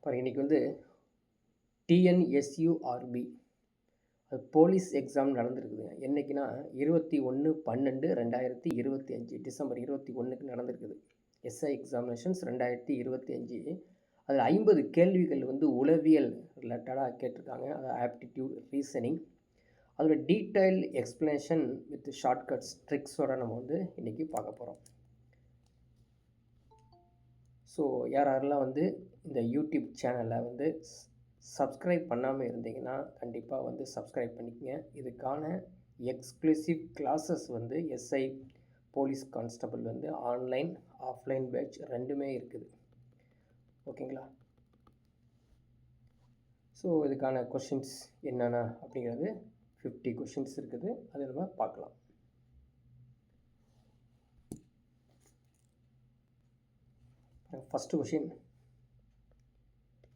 பாருங்க இன்றைக்கி வந்து டிஎன்எஸ்யூஆர்பி அது போலீஸ் எக்ஸாம் நடந்திருக்குதுங்க. என்றைக்குன்னா 21/12/2025 டிசம்பர் 21க்கு நடந்திருக்குது. SI examinations 2025. அதில் 50 கேள்விகள் வந்து உளவியல் ரிலேட்டடாக கேட்டிருக்காங்க. அது ஆப்டிடியூட் ரீசனிங். அதோட டீட்டெயில் எக்ஸ்ப்ளனேஷன் வித் ஷார்ட்கட்ஸ் ட்ரிக்ஸோட நம்ம வந்து இன்றைக்கி பார்க்க போகிறோம். ஸோ யாரெல்லாம் வந்து இந்த யூடியூப் சேனலை வந்து சப்ஸ்கிரைப் பண்ணாமல் இருந்தீங்கன்னா கண்டிப்பாக வந்து சப்ஸ்கிரைப் பண்ணிக்கங்க. இதுக்கான எக்ஸ்க்ளூசிவ் கிளாஸஸ் வந்து எஸ்ஐ போலீஸ் கான்ஸ்டபிள் வந்து ஆன்லைன் ஆஃப்லைன் பேட்ச் ரெண்டுமே இருக்குது. ஓகேங்களா? ஸோ இதுக்கான கொஷின்ஸ் என்னென்ன அப்படிங்கிறது 50 கொஷின்ஸ் இருக்குது. அதை நம்ம பார்க்கலாம். First question,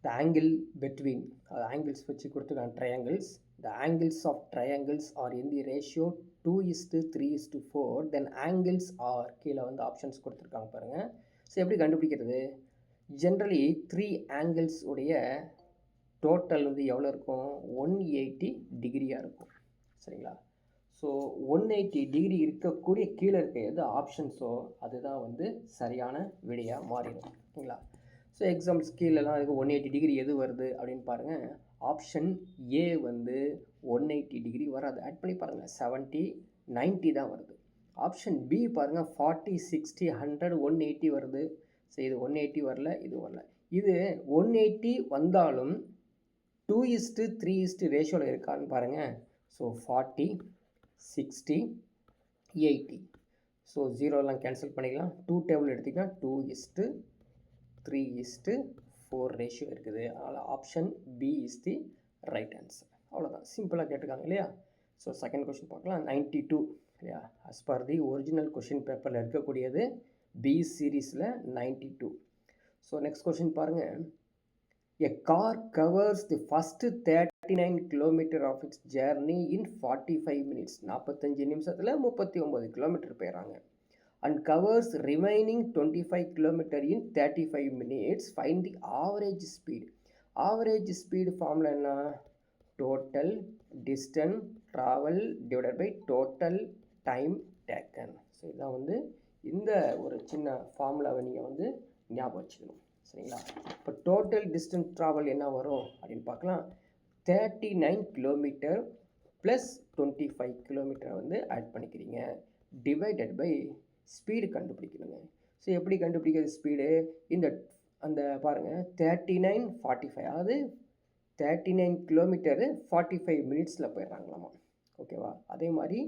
the angle between angles வச்சு கொடுத்துருக்காங்க triangles. The angles of triangles are in the ratio 2:3:4. then angles are கீழே வந்து ஆப்ஷன்ஸ் கொடுத்துருக்காங்க பாருங்கள். ஸோ எப்படி கண்டுபிடிக்கிறது? ஜென்ரலி 3 angles உடைய டோட்டல் வந்து எவ்வளோ இருக்கும்? 180 டிகிரியாக இருக்கும். சரிங்களா? ஸோ 180 டிகிரி இருக்கக்கூடிய கீழே இருக்க எது ஆப்ஷன்ஸோ அதுதான் வந்து சரியான விடையாக மாறிடும். ஓகேங்களா? ஸோ எக்ஸாம்ஸ் கீழெல்லாம் அதுக்கு 180 டிகிரி எது வருது அப்படின்னு பாருங்கள். ஆப்ஷன் ஏ வந்து 180 டிகிரி வராது. ஆட் பண்ணி பாருங்கள். 70, 90 தான் வருது. ஆப்ஷன் பி பாருங்கள். 40, 60, 100, 180 வருது. ஸோ இது 180 வரல, இது வரல. இது 180 வந்தாலும் 2:3 ரேஷியோவில் இருக்கான்னு பாருங்கள். ஸோ 40, 60, 80. ஸோ ஜீரோலாம் கேன்சல் பண்ணிக்கலாம். 2 டேபிள் எடுத்திங்கன்னா 2:3:4 ரேஷியோ இருக்குது. அதனால் option B is the right answer. அவ்வளோதான், சிம்பிளாக கேட்டிருக்காங்க இல்லையா? ஸோ செகண்ட் கொஷின் பார்க்கலாம். 92 இல்லையா? As per the original question பேப்பரில் இருக்கக்கூடியது பி சீரீஸில் 92. ஸோ நெக்ஸ்ட் கொஷின் பாருங்கள். A car covers the first 39 km of its journey in 45 minutes. 45 நிமிஷத்தில் 39 கிலோமீட்டர் போயிடறாங்க. And covers remaining 25 km in 35 minutes. Find the average speed. Average speed formula என்ன? Total distance travel divided by total time taken. So இதான் வந்து இந்த ஒரு சின்ன ஃபார்முலாவை நீங்கள் வந்து ஞாபகம் வச்சுக்கணும். சரிங்களா? இப்போ டோட்டல் டிஸ்டன்ஸ் ட்ராவல் என்ன வரும் அப்படின்னு பார்க்கலாம். 39 கிலோமீட்டர் ப்ளஸ் 25 கிலோமீட்டரை வந்து ஆட் பண்ணிக்கிறீங்க. டிவைடட் பை ஸ்பீடு கண்டுபிடிக்கணுங்க. ஸோ எப்படி கண்டுபிடிக்கிறது ஸ்பீடு? இந்த அந்த பாருங்கள் 39, 45, அதாவது 39 கிலோமீட்டரு 45 மினிட்ஸில் போயிடுறாங்களாமா. ஓகேவா? அதே மாதிரி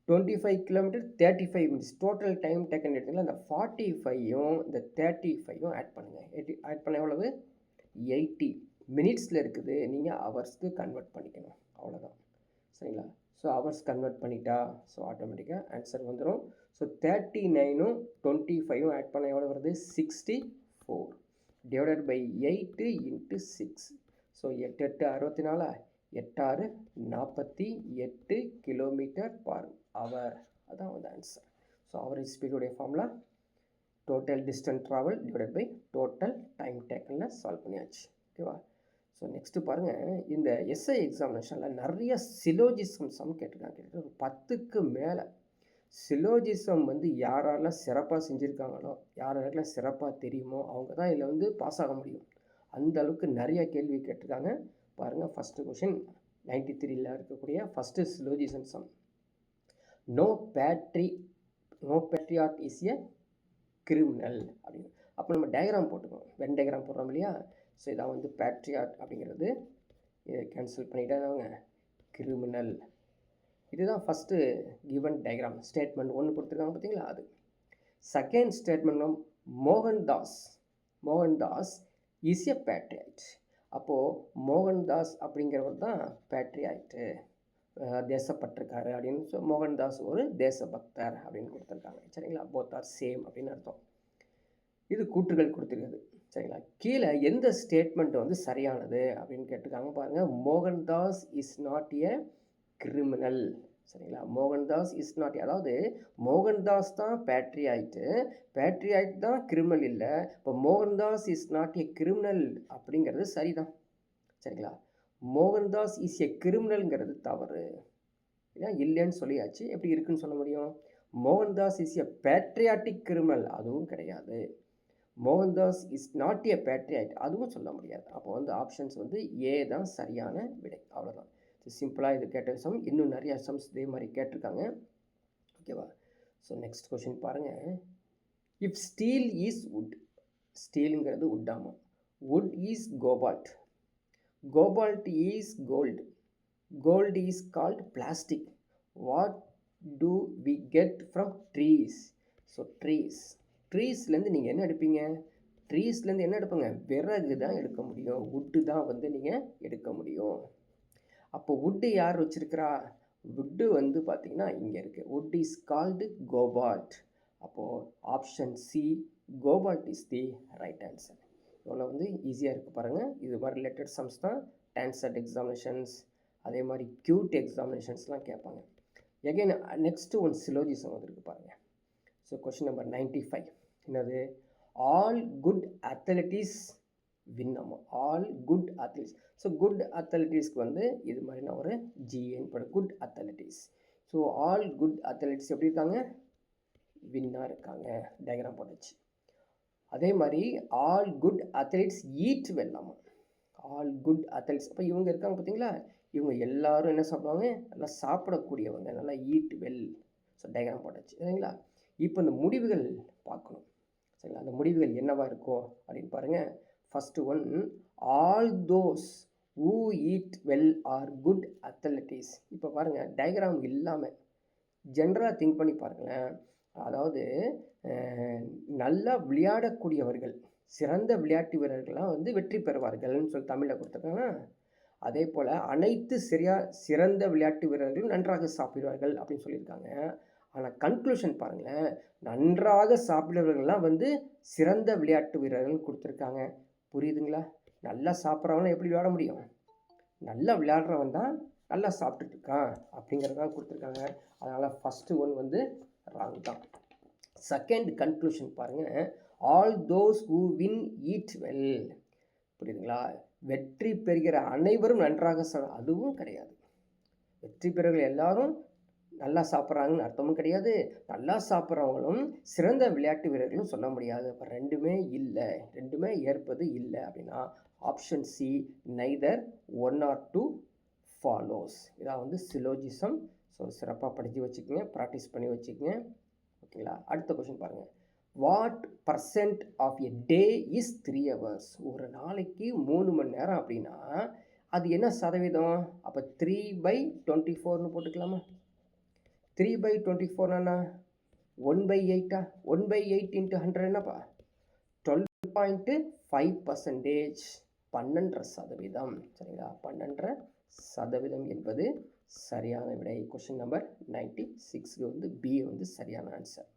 25 kilometre 35 minutes total time taken எடுத்தீங்களா? அந்த 45யும் இந்த 35யும் ஆட் பண்ணுங்கள். ஆட் பண்ண எவ்வளவு? 80 மினிட்ஸில் இருக்குது. நீங்கள் ஹவர்ஸ்க்கு கன்வெர்ட் பண்ணிக்கணும். அவ்வளோதான். சரிங்களா? ஸோ ஹவர்ஸ் கன்வெர்ட் பண்ணிட்டா ஸோ ஆட்டோமேட்டிக்காக ஆன்சர் வந்துடும். ஸோ 39ம் 25யும் ஆட் பண்ண எவ்வளோ வருது? 64 divided by 8 × 6. So 8 8 64, 8 6 48 kilometre per hour. அதான் வந்து ஆன்சர். ஸோ அவரேஜ் ஸ்பீடுடைய formula total distance travel divided by total time டேக்கனில் சால்வ் பண்ணியாச்சு. ஓகேவா? ஸோ நெக்ஸ்ட்டு பாருங்கள். இந்த எஸ்ஐ எக்ஸாமினேஷனில் நிறைய சிலோஜிசம் சம் கேட்டிருக்காங்க. கிட்டத்தட்ட ஒரு 10க்கு மேலே சிலோஜிசம் வந்து யாரெல்லாம் சிறப்பாக செஞ்சுருக்காங்களோ, யாரெல்லாம் சிறப்பாக தெரியுமோ அவங்க தான் இதில் வந்து பாஸ் ஆக முடியும். அந்த அளவுக்கு நிறைய கேள்வி கேட்டிருக்காங்க. பாருங்கள். ஃபஸ்ட்டு கொஷின் 93ல் இருக்கக்கூடிய first syllogism sum. No patriot is a criminal அப்படின்னு. அப்போ நம்ம டயக்ராம் போட்டுக்கோம். வென் டயக்ராம் போடுறோம் இல்லையா? ஸோ இதான் வந்து பேட்ரியாட் அப்படிங்கிறது. இதை கேன்சல் பண்ணிட்டாங்க. கிரிமினல் இதுதான் ஃபஸ்ட்டு கிவன் டயக்ராம். ஸ்டேட்மெண்ட் 1 கொடுத்துருக்காங்க பார்த்தீங்களா? அது. Second statement Mohandas is a patriot. அப்போது மோகன்தாஸ் அப்படிங்கிறவர் தான் பேட்ரியாய்ட்டு, தேசப்பட்டிருக்காரு அப்படின்னு. ஸோ மோகன்தாஸ் ஒரு தேசபக்தர் அப்படின்னு கொடுத்துருக்காங்க. சரிங்களா? போத் ஆர் சேம் அப்படின்னு அர்த்தம். இது கூற்றுகள் கொடுத்துருக்குது. சரிங்களா? கீழே எந்த ஸ்டேட்மெண்ட் வந்து சரியானது அப்படின்னு கேட்டிருக்காங்க பாருங்கள். Mohandas is not a criminal. சரிங்களா? மோகன்தாஸ் இஸ் நாட், அதாவது மோகன்தாஸ் தான் பேட்ரியாய்ட் தான் கிரிமினல் இல்லை. இப்போ Mohandas is not a criminal அப்படிங்கிறது சரிதான். சரிங்களா? மோகன்தாஸ் இஸ் எ கிரிமினல்ங்கிறது தவறு. ஏன்னா இல்லைன்னு சொல்லியாச்சு, எப்படி இருக்குன்னு சொல்ல முடியும்? Mohandas is a patriotic criminal, அதுவும் கிடையாது. Mohandas is not a patriot, அதுவும் சொல்ல முடியாது. அப்போ வந்து ஆப்ஷன்ஸ் வந்து ஏ தான் சரியான விடை. அவ்வளோதான். சிம்பிளாக இது கேட்ட சம். இன்னும் நிறைய சம்ஸ் இதே மாதிரி கேட்டிருக்காங்க. ஓகேவா? ஸோ நெக்ஸ்ட் கொஷின் பாருங்கள். இஃப் ஸ்டீல் இஸ் வுட், ஸ்டீலுங்கிறது வுட்டாமா, wood is cobalt, cobalt is gold, gold is called plastic, what do we get from trees? So ட்ரீஸ்லேருந்து நீங்கள் என்ன எடுப்பீங்க? ட்ரீஸ்லேருந்து என்ன எடுப்பீங்க? விறகு தான் எடுக்க முடியும், வுட்டு தான் வந்து நீங்கள் எடுக்க முடியும். அப்போ வுட்டு யார் வச்சுருக்கிறா? வுட்டு வந்து பார்த்திங்கன்னா இங்கே இருக்குது. Wood is called cobalt. அப்போது option C, cobalt is the right answer. இவ்வளோ வந்து ஈஸியாக இருக்குது பாருங்கள். இது மாதிரி ரிலேட்டட் சம்ஸ் தான் டான்செட் எக்ஸாமினேஷன்ஸ், அதே மாதிரி கியூட் எக்ஸாமினேஷன்ஸ்லாம் கேட்பாங்க. எகைன் நெக்ஸ்ட்டு ஒன் சிலோஜிசம் வந்துருக்கு பாருங்கள். ஸோ கொஷின் நம்பர் 95 என்னது? All good athletes win. ஆமாம், all good athletes. So good அத்லட்டிஸ்க்கு வந்து இது மாதிரி நான் ஒரு ஜிஎன் படம், good athletes. So all good athletes எப்படி இருக்காங்க? வின்னாக இருக்காங்க. டயக்ராம் போட்டுச்சு. அதே மாதிரி ஆல் குட் அத்லீட்ஸ் ஈட் வெல்லாமா, ஆல் குட் அத்லீட்ஸ். அப்போ இவங்க இருக்காங்க பார்த்தீங்களா, இவங்க எல்லாரும் என்ன சாப்பிடுவாங்க? நல்லா சாப்பிடக்கூடியவங்க, நல்லா ஈட் வெல். ஸோ டயக்ராம் போட்டாச்சு சரிங்களா? இப்போ இந்த முடிவுகள் பார்க்கணும் சரிங்களா? அந்த முடிவுகள் என்னவா இருக்கும் அப்படின்னு பாருங்கள். First one, all those who eat well are good athletes. இப்போ பாருங்கள், டயக்ராம் இல்லாமல் ஜென்ரலாக திங்க் பண்ணி பாருங்களேன். அதாவது நல்லா விளையாடக்கூடியவர்கள், சிறந்த விளையாட்டு வீரர்கள்லாம் வந்து வெற்றி பெறுவார்கள்னு சொல்லி தமிழில் கொடுத்துருக்காங்க. அதே போல் அனைத்து சிறந்த விளையாட்டு வீரர்களும் நன்றாக சாப்பிடுவார்கள் அப்படின்னு சொல்லியிருக்காங்க. ஆனால் கன்க்ளூஷன் பாருங்களேன், நன்றாக சாப்பிடுறவர்கள்லாம் வந்து சிறந்த விளையாட்டு வீரர்கள் கொடுத்துருக்காங்க. புரியுதுங்களா? நல்லா சாப்பிட்றவங்களாம் எப்படி விளையாட முடியும்? நல்லா விளையாடுறவன் தான் நல்லா சாப்பிட்டுட்டு இருக்கான் அப்படிங்கிறதான் கொடுத்துருக்காங்க. அதனால் ஃபஸ்ட்டு ஒன் வந்து ராங் தான். செகண்ட் கன்க்ளூஷன் பாருங்கள், all those who win eat well. புரியுதுங்களா? வெற்றி பெறுகிற அனைவரும் நன்றாக அதுவும் கிடையாது. வெற்றி பெறுகிற எல்லாரும் நல்லா சாப்பிட்றாங்கன்னு அர்த்தமும் கிடையாது. நல்லா சாப்பிட்றவங்களும் சிறந்த விளையாட்டு வீரர்களும் சொல்ல முடியாது. அப்போ ரெண்டுமே இல்லை, ரெண்டுமே ஏற்பது இல்லை. அப்படின்னா option C, neither one or two follows. இதான் வந்து சிலோஜிசம். ஸோ சிறப்பாக படித்து வச்சுக்கோங்க, ப்ராக்டிஸ் பண்ணி வச்சுக்கோங்க. ஓகேங்களா? அடுத்த கொஷின் பாருங்கள். What percent of a day is 3 hours? ஒரு நாளைக்கு 3 மணி நேரம் அப்படின்னா அது என்ன சதவீதம்? அப்போ 3/24ன்னு போட்டுக்கலாமா? 3/24 1/8. 1/8 × 100 என்னப்பா? 12.5%. 12% சரிங்களா? 12% என்பது சரியான விடை. கொஷின் நம்பர் 96 வந்து பி வந்து சரியான ஆன்சர்.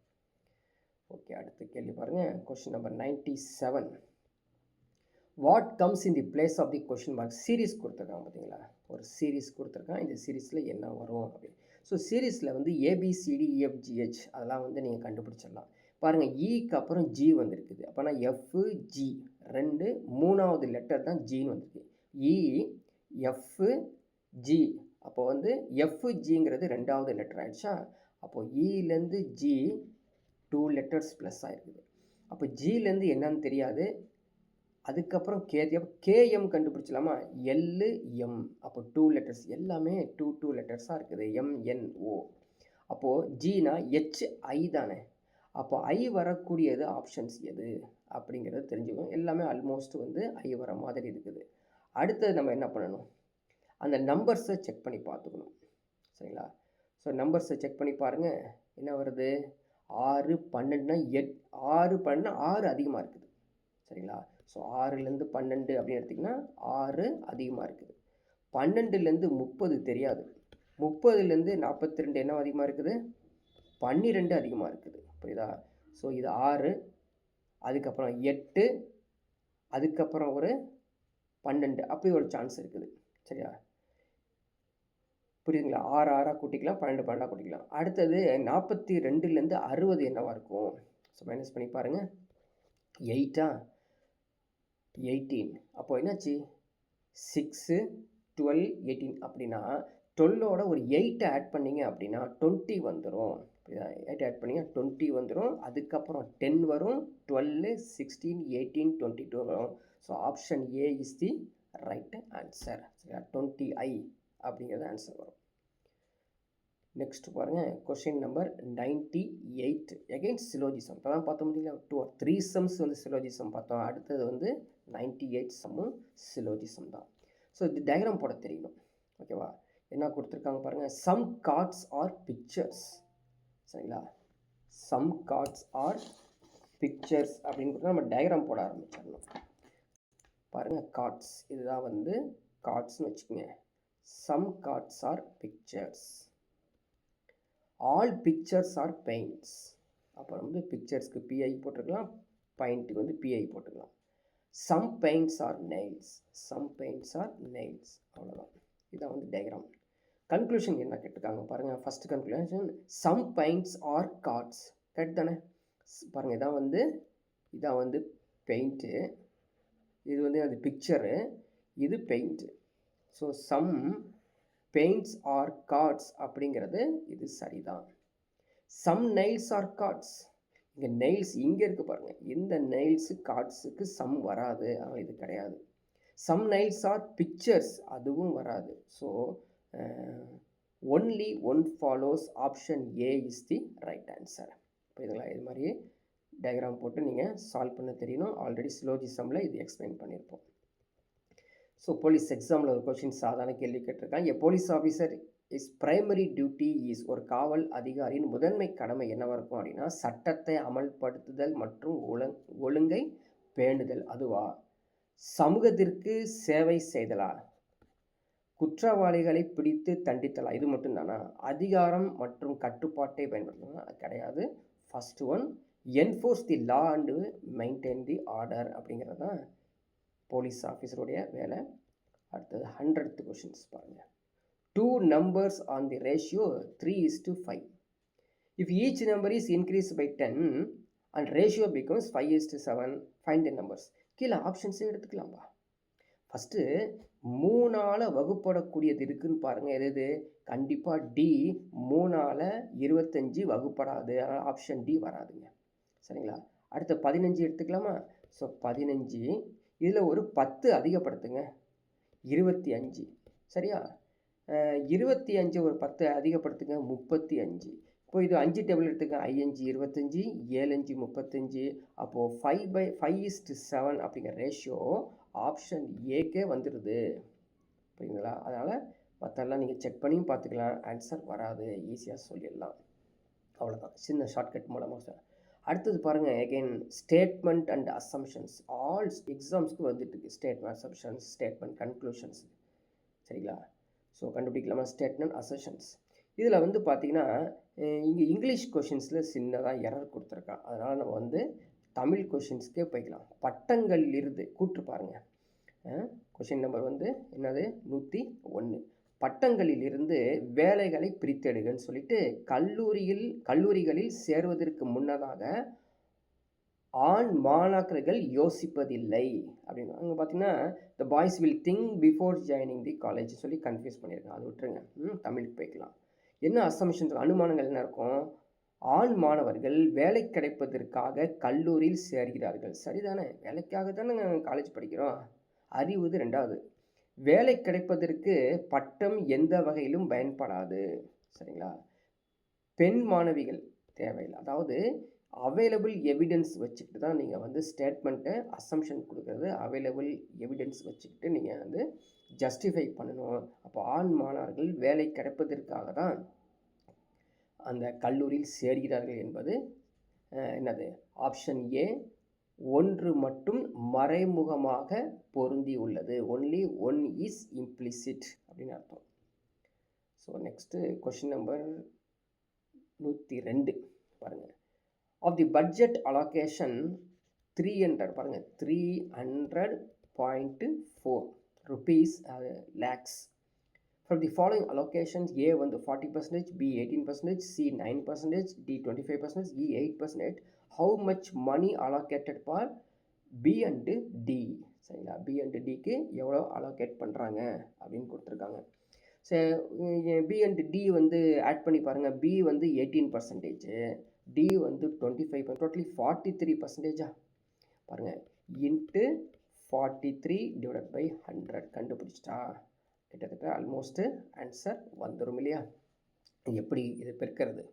ஓகே, அடுத்த கேள்வி பாருங்கள். Question number 97. What comes in the place of the question mark? Series கொடுத்துருக்காங்க பார்த்தீங்களா? ஒரு சீரீஸ் கொடுத்துருக்கான். இந்த சீரீஸில் என்ன வரும் அப்படின்னு. ஸோ சீரீஸில் வந்து ABCDEFGH அதெல்லாம் வந்து நீங்கள் கண்டுபிடிச்சிடலாம். பாருங்கள், ஈக்கு அப்புறம் ஜி வந்திருக்குது. அப்போனா FG, ரெண்டு மூணாவது லெட்டர் தான் ஜின்னு வந்திருக்கு. EFG. அப்போ வந்து FGங்கிறது ரெண்டாவது லெட்டர் ஆகிடுச்சா? அப்போது இலேருந்து ஜி 2 லெட்டர்ஸ் ப்ளஸ் ஆகிருக்குது. அப்போ ஜிலேருந்து என்னன்னு தெரியாது. அதுக்கப்புறம் கேஎம் கண்டுபிடிச்சலாமா? LM. அப்போ 2 லெட்டர்ஸ், எல்லாமே 2 லெட்டர்ஸாக இருக்குது. MNO. அப்போது ஜினா HI தானே. அப்போ ஐ வரக்கூடியது ஆப்ஷன்ஸ் எது அப்படிங்கிறது தெரிஞ்சுக்கணும். எல்லாமே ஆல்மோஸ்ட் வந்து ஐ வர மாதிரி இருக்குது. அடுத்தது நம்ம என்ன பண்ணணும்? அந்த நம்பர்ஸை செக் பண்ணி பார்த்துக்கணும் சரிங்களா? ஸோ நம்பர்ஸை செக் பண்ணி பாருங்கள். என்ன வருது? 6, 12னா 8. 6, 12னா 6 அதிகமாக இருக்குது சரிங்களா? ஸோ 6லேருந்து 12 அப்படின்னு எடுத்திங்கன்னா 6 அதிகமாக இருக்குது. 12லேருந்து 30 தெரியாது. 30லேருந்து 42 என்ன அதிகமாக இருக்குது? 12 அதிகமாக இருக்குது. புரியுதா? ஸோ இது 6, அதுக்கப்புறம் 8, அதுக்கப்புறம் ஒரு 12, அப்படி ஒரு சான்ஸ் இருக்குது சரியா? புரியுதுங்களா? 6 6 கூட்டிக்கலாம், 12 12 கூட்டிக்கலாம். அடுத்தது 42லேருந்து 60 என்னவா இருக்கும்? ஸோ மைனஸ் பண்ணி பாருங்கள். 8 18 அப்போ என்னாச்சு? 6 12 18 அப்படின்னா 12ஓட ஒரு 8 ஆட் பண்ணிங்க அப்படின்னா 20 வந்துடும். 8 ஆட் பண்ணிங்க 20 வந்துடும். அதுக்கப்புறம் 10 வரும், 12 16 18 22 வரும். So option A is the right answer. 20i அப்படிங்கிறது ஆன்சர் வரும். நெக்ஸ்ட் பாருங்கள், கொஷின் நம்பர் 98. எகெயின் சிலோஜிசம். இப்போ தான் பார்த்தோம் பார்த்தீங்களா, 2 or 3 சம்ஸ் வந்து சிலோஜிசம் பார்த்தோம். அடுத்தது வந்து 98 சம்மும் சிலோஜிசம் தான். ஸோ இது டயக்ராம் போட தெரியணும். ஓகேவா? என்ன கொடுத்துருக்காங்க பாருங்கள். Some cards are pictures. சரிங்களா? சம் கார்ட்ஸ் ஆர் பிக்சர்ஸ் அப்படின்னு கொடுத்தா நம்ம டயக்ராம் போட ஆரம்பிச்சிடணும். பாருங்கள், கார்ட்ஸ் இதுதான் வந்து கார்ட்ஸ்னு வச்சுக்கோங்க. Some cards are pictures. All pictures are paints. அப்புறம் வந்து பிக்சர்ஸ்க்கு பிஐ போட்டுக்கலாம், பெயிண்ட்டுக்கு வந்து பிஐ போட்டுக்கலாம். Some paints are nails. Some paints are nails. அவ்வளோதான். இதான் வந்து டயக்ராம். கன்க்ளூஷன் என்ன கேட்டிருக்காங்க பாருங்கள். First conclusion some paints are cards. Correct தானே? பாருங்கள், இதான் வந்து பெயிண்ட்டு, இது வந்து அது பிக்சரு, இது paint. So some paints are cards அப்படிங்கிறது இது சரிதான். Some nails are cards. இங்கே நெயில்ஸ் இங்கே இருக்குது பாருங்கள். இந்த நெயில்ஸு கார்ட்ஸுக்கு சம் வராது, ஆனால் இது கிடையாது. சம் நெயில்ஸ் ஆர் பிக்சர்ஸ், அதுவும் வராது. So only one follows. Option A is the right answer. புரியுதுங்களா? இது மாதிரி டயக்ராம் போட்டு நீங்கள் சால்வ் பண்ண தெரியணும். ஆல்ரெடி சிலோஜிசமில் இது எக்ஸ்பிளைன் பண்ணியிருப்போம். ஸோ போலீஸ் எக்ஸாமில் ஒரு கொஷின் சாதாரண கேள்வி கேட்டிருக்காங்க. எ police officer is primary duty is. ஒரு காவல் அதிகாரியின் முதன்மை கடமை என்னவாக இருக்கும் அப்படின்னா சட்டத்தை அமல்படுத்துதல் மற்றும் ஒழுங்கை பேணுதல். அதுவா? சமூகத்திற்கு சேவை செய்தலா? குற்றவாளிகளை பிடித்து தண்டித்தலா? இது மட்டும்தானா? அதிகாரம் மற்றும் கட்டுப்பாட்டை பயன்படுத்தலாம்? அது கிடையாது. First one enforce the law and maintain the order அப்படிங்கிறது தான் போலீஸ் ஆஃபீஸருடைய வேலை. அடுத்தது 100th கொஷின்ஸ் பாருங்கள். 2 numbers on the ratio 3:5. If each number is increased by 10 and ratio becomes 5:7, find the numbers. கீழே ஆப்ஷன்ஸே எடுத்துக்கலாம்பா. ஃபஸ்ட்டு 3ஆல் வகுப்படக்கூடியது இருக்குதுன்னு பாருங்கள். எது? கண்டிப்பாக டி. 3ஆல் 25 வகுப்படாது, அதனால் ஆப்ஷன் டி வராதுங்க. சரிங்களா? அடுத்த 15 எடுத்துக்கலாமா? ஸோ 15, இதில் ஒரு 10 அதிகப்படுத்துங்க, 25. சரியா? 25 ஒரு 10 அதிகப்படுத்துங்க, 35. இப்போ இது 5 டேபிள் எடுத்துங்க. 5 25, 7 35. அப்போது 5/5:7 அப்படிங்கிற ரேஷியோ ஆப்ஷன் ஏக்கே வந்துடுது. புரியுதுங்களா? அதனால் மற்றெல்லாம் நீங்கள் செக் பண்ணியும் பார்த்துக்கலாம். ஆன்சர் வராது, ஈஸியாக சொல்லிடலாம். அவ்வளோதான், சின்ன ஷார்ட்கட் மூலமாக சார். அடுத்தது பாருங்கள், again statement and assumptions. All எக்ஸாம்ஸ்க்கு வந்துட்டு இருக்கு. Statement, assumptions, statement, conclusions. சரிங்களா? ஸோ கண்டுபிடிக்கலாமா? Statement, assumptions. இதில் வந்து பார்த்தீங்கன்னா இங்கே இங்கிலீஷ் கொஷின்ஸில் சின்னதாக எரர் கொடுத்துருக்கான். அதனால் நம்ம வந்து தமிழ் கொஷின்ஸ்க்கே போய்க்கலாம். பட்டங்களிலிருந்து கூட்டு பாருங்கள். கொஷின் நம்பர் வந்து என்னது? 101. பட்டங்களிலிருந்து வேலைகளை பிரித்தெடுங்கன்னு சொல்லிட்டு கல்லூரிகளில் சேருவதற்கு முன்னதாக ஆண் மாணாக்கர்கள் யோசிப்பதில்லை அப்படின்னு. அங்கே பார்த்தீங்கன்னா த boys will think before joining the college சொல்லி கன்ஃபியூஸ் பண்ணியிருக்கேன். அது விட்டுருங்க, தமிழுக்கு போய்க்கலாம். என்ன அசம்ஷன்ஸ், அனுமானங்கள் என்ன இருக்கும்? ஆண் மாணவர்கள் வேலை கிடைப்பதற்காக கல்லூரியில் சேர்கிறார்கள். சரிதானே? வேலைக்காக தானே காலேஜ் படிக்கிறோம். அறிவுது 2வது. வேலை கிடைப்பதற்கு பட்டம் எந்த வகையிலும் பயன்படாது. சரிங்களா? பெண் மாணவிகள் தேவையில்லை. அதாவது அவைலபிள் எவிடன்ஸ் வச்சுக்கிட்டு தான் நீங்கள் வந்து ஸ்டேட்மெண்ட்டை அசம்ஷன் கொடுக்குறது. அவைலபிள் எவிடன்ஸ் வச்சுக்கிட்டு நீங்கள் வந்து ஜஸ்டிஃபை பண்ணணும். அப்போ ஆண் மாணவர்கள் வேலை கிடைப்பதற்காக தான் அந்த கல்லூரியில் சேர்கிறார்கள் என்பது என்னது? Option A. 1 மட்டும் மறைமுகமாக பொருந்தி உள்ளது. ஒன்லி 1 இஸ் இம்ப்ளிசிட் அப்படின்னு அர்த்தம். ஸோ நெக்ஸ்ட்டு கொஷின் நம்பர் 102 பாருங்கள். ஆஃப் தி பட்ஜெட் அலோகேஷன் 300 பாருங்கள், 300.4 rupees lakhs From the following allocations, A வந்து 40%, B 18%, C 9%, D 25%, E 8%. How much money allocated for B and D? சரிங்களா, B and Dக்கு எவ்வளோ allocate பண்ணுறாங்க அப்படின்னு கொடுத்துருக்காங்க. சரி, B and D வந்து ஆட் பண்ணி பாருங்கள். B வந்து 18%, D வந்து 25%, டோட்டலி 43%. பாருங்கள், இன்ட்டு 43 டிவைட் பை 100 கண்டுபிடிச்சிட்டா கிட்டத்தட்ட ஆல்மோஸ்ட்டு ஆன்சர் வந்துடும் இல்லையா? எப்படி இது பெருக்கிறது?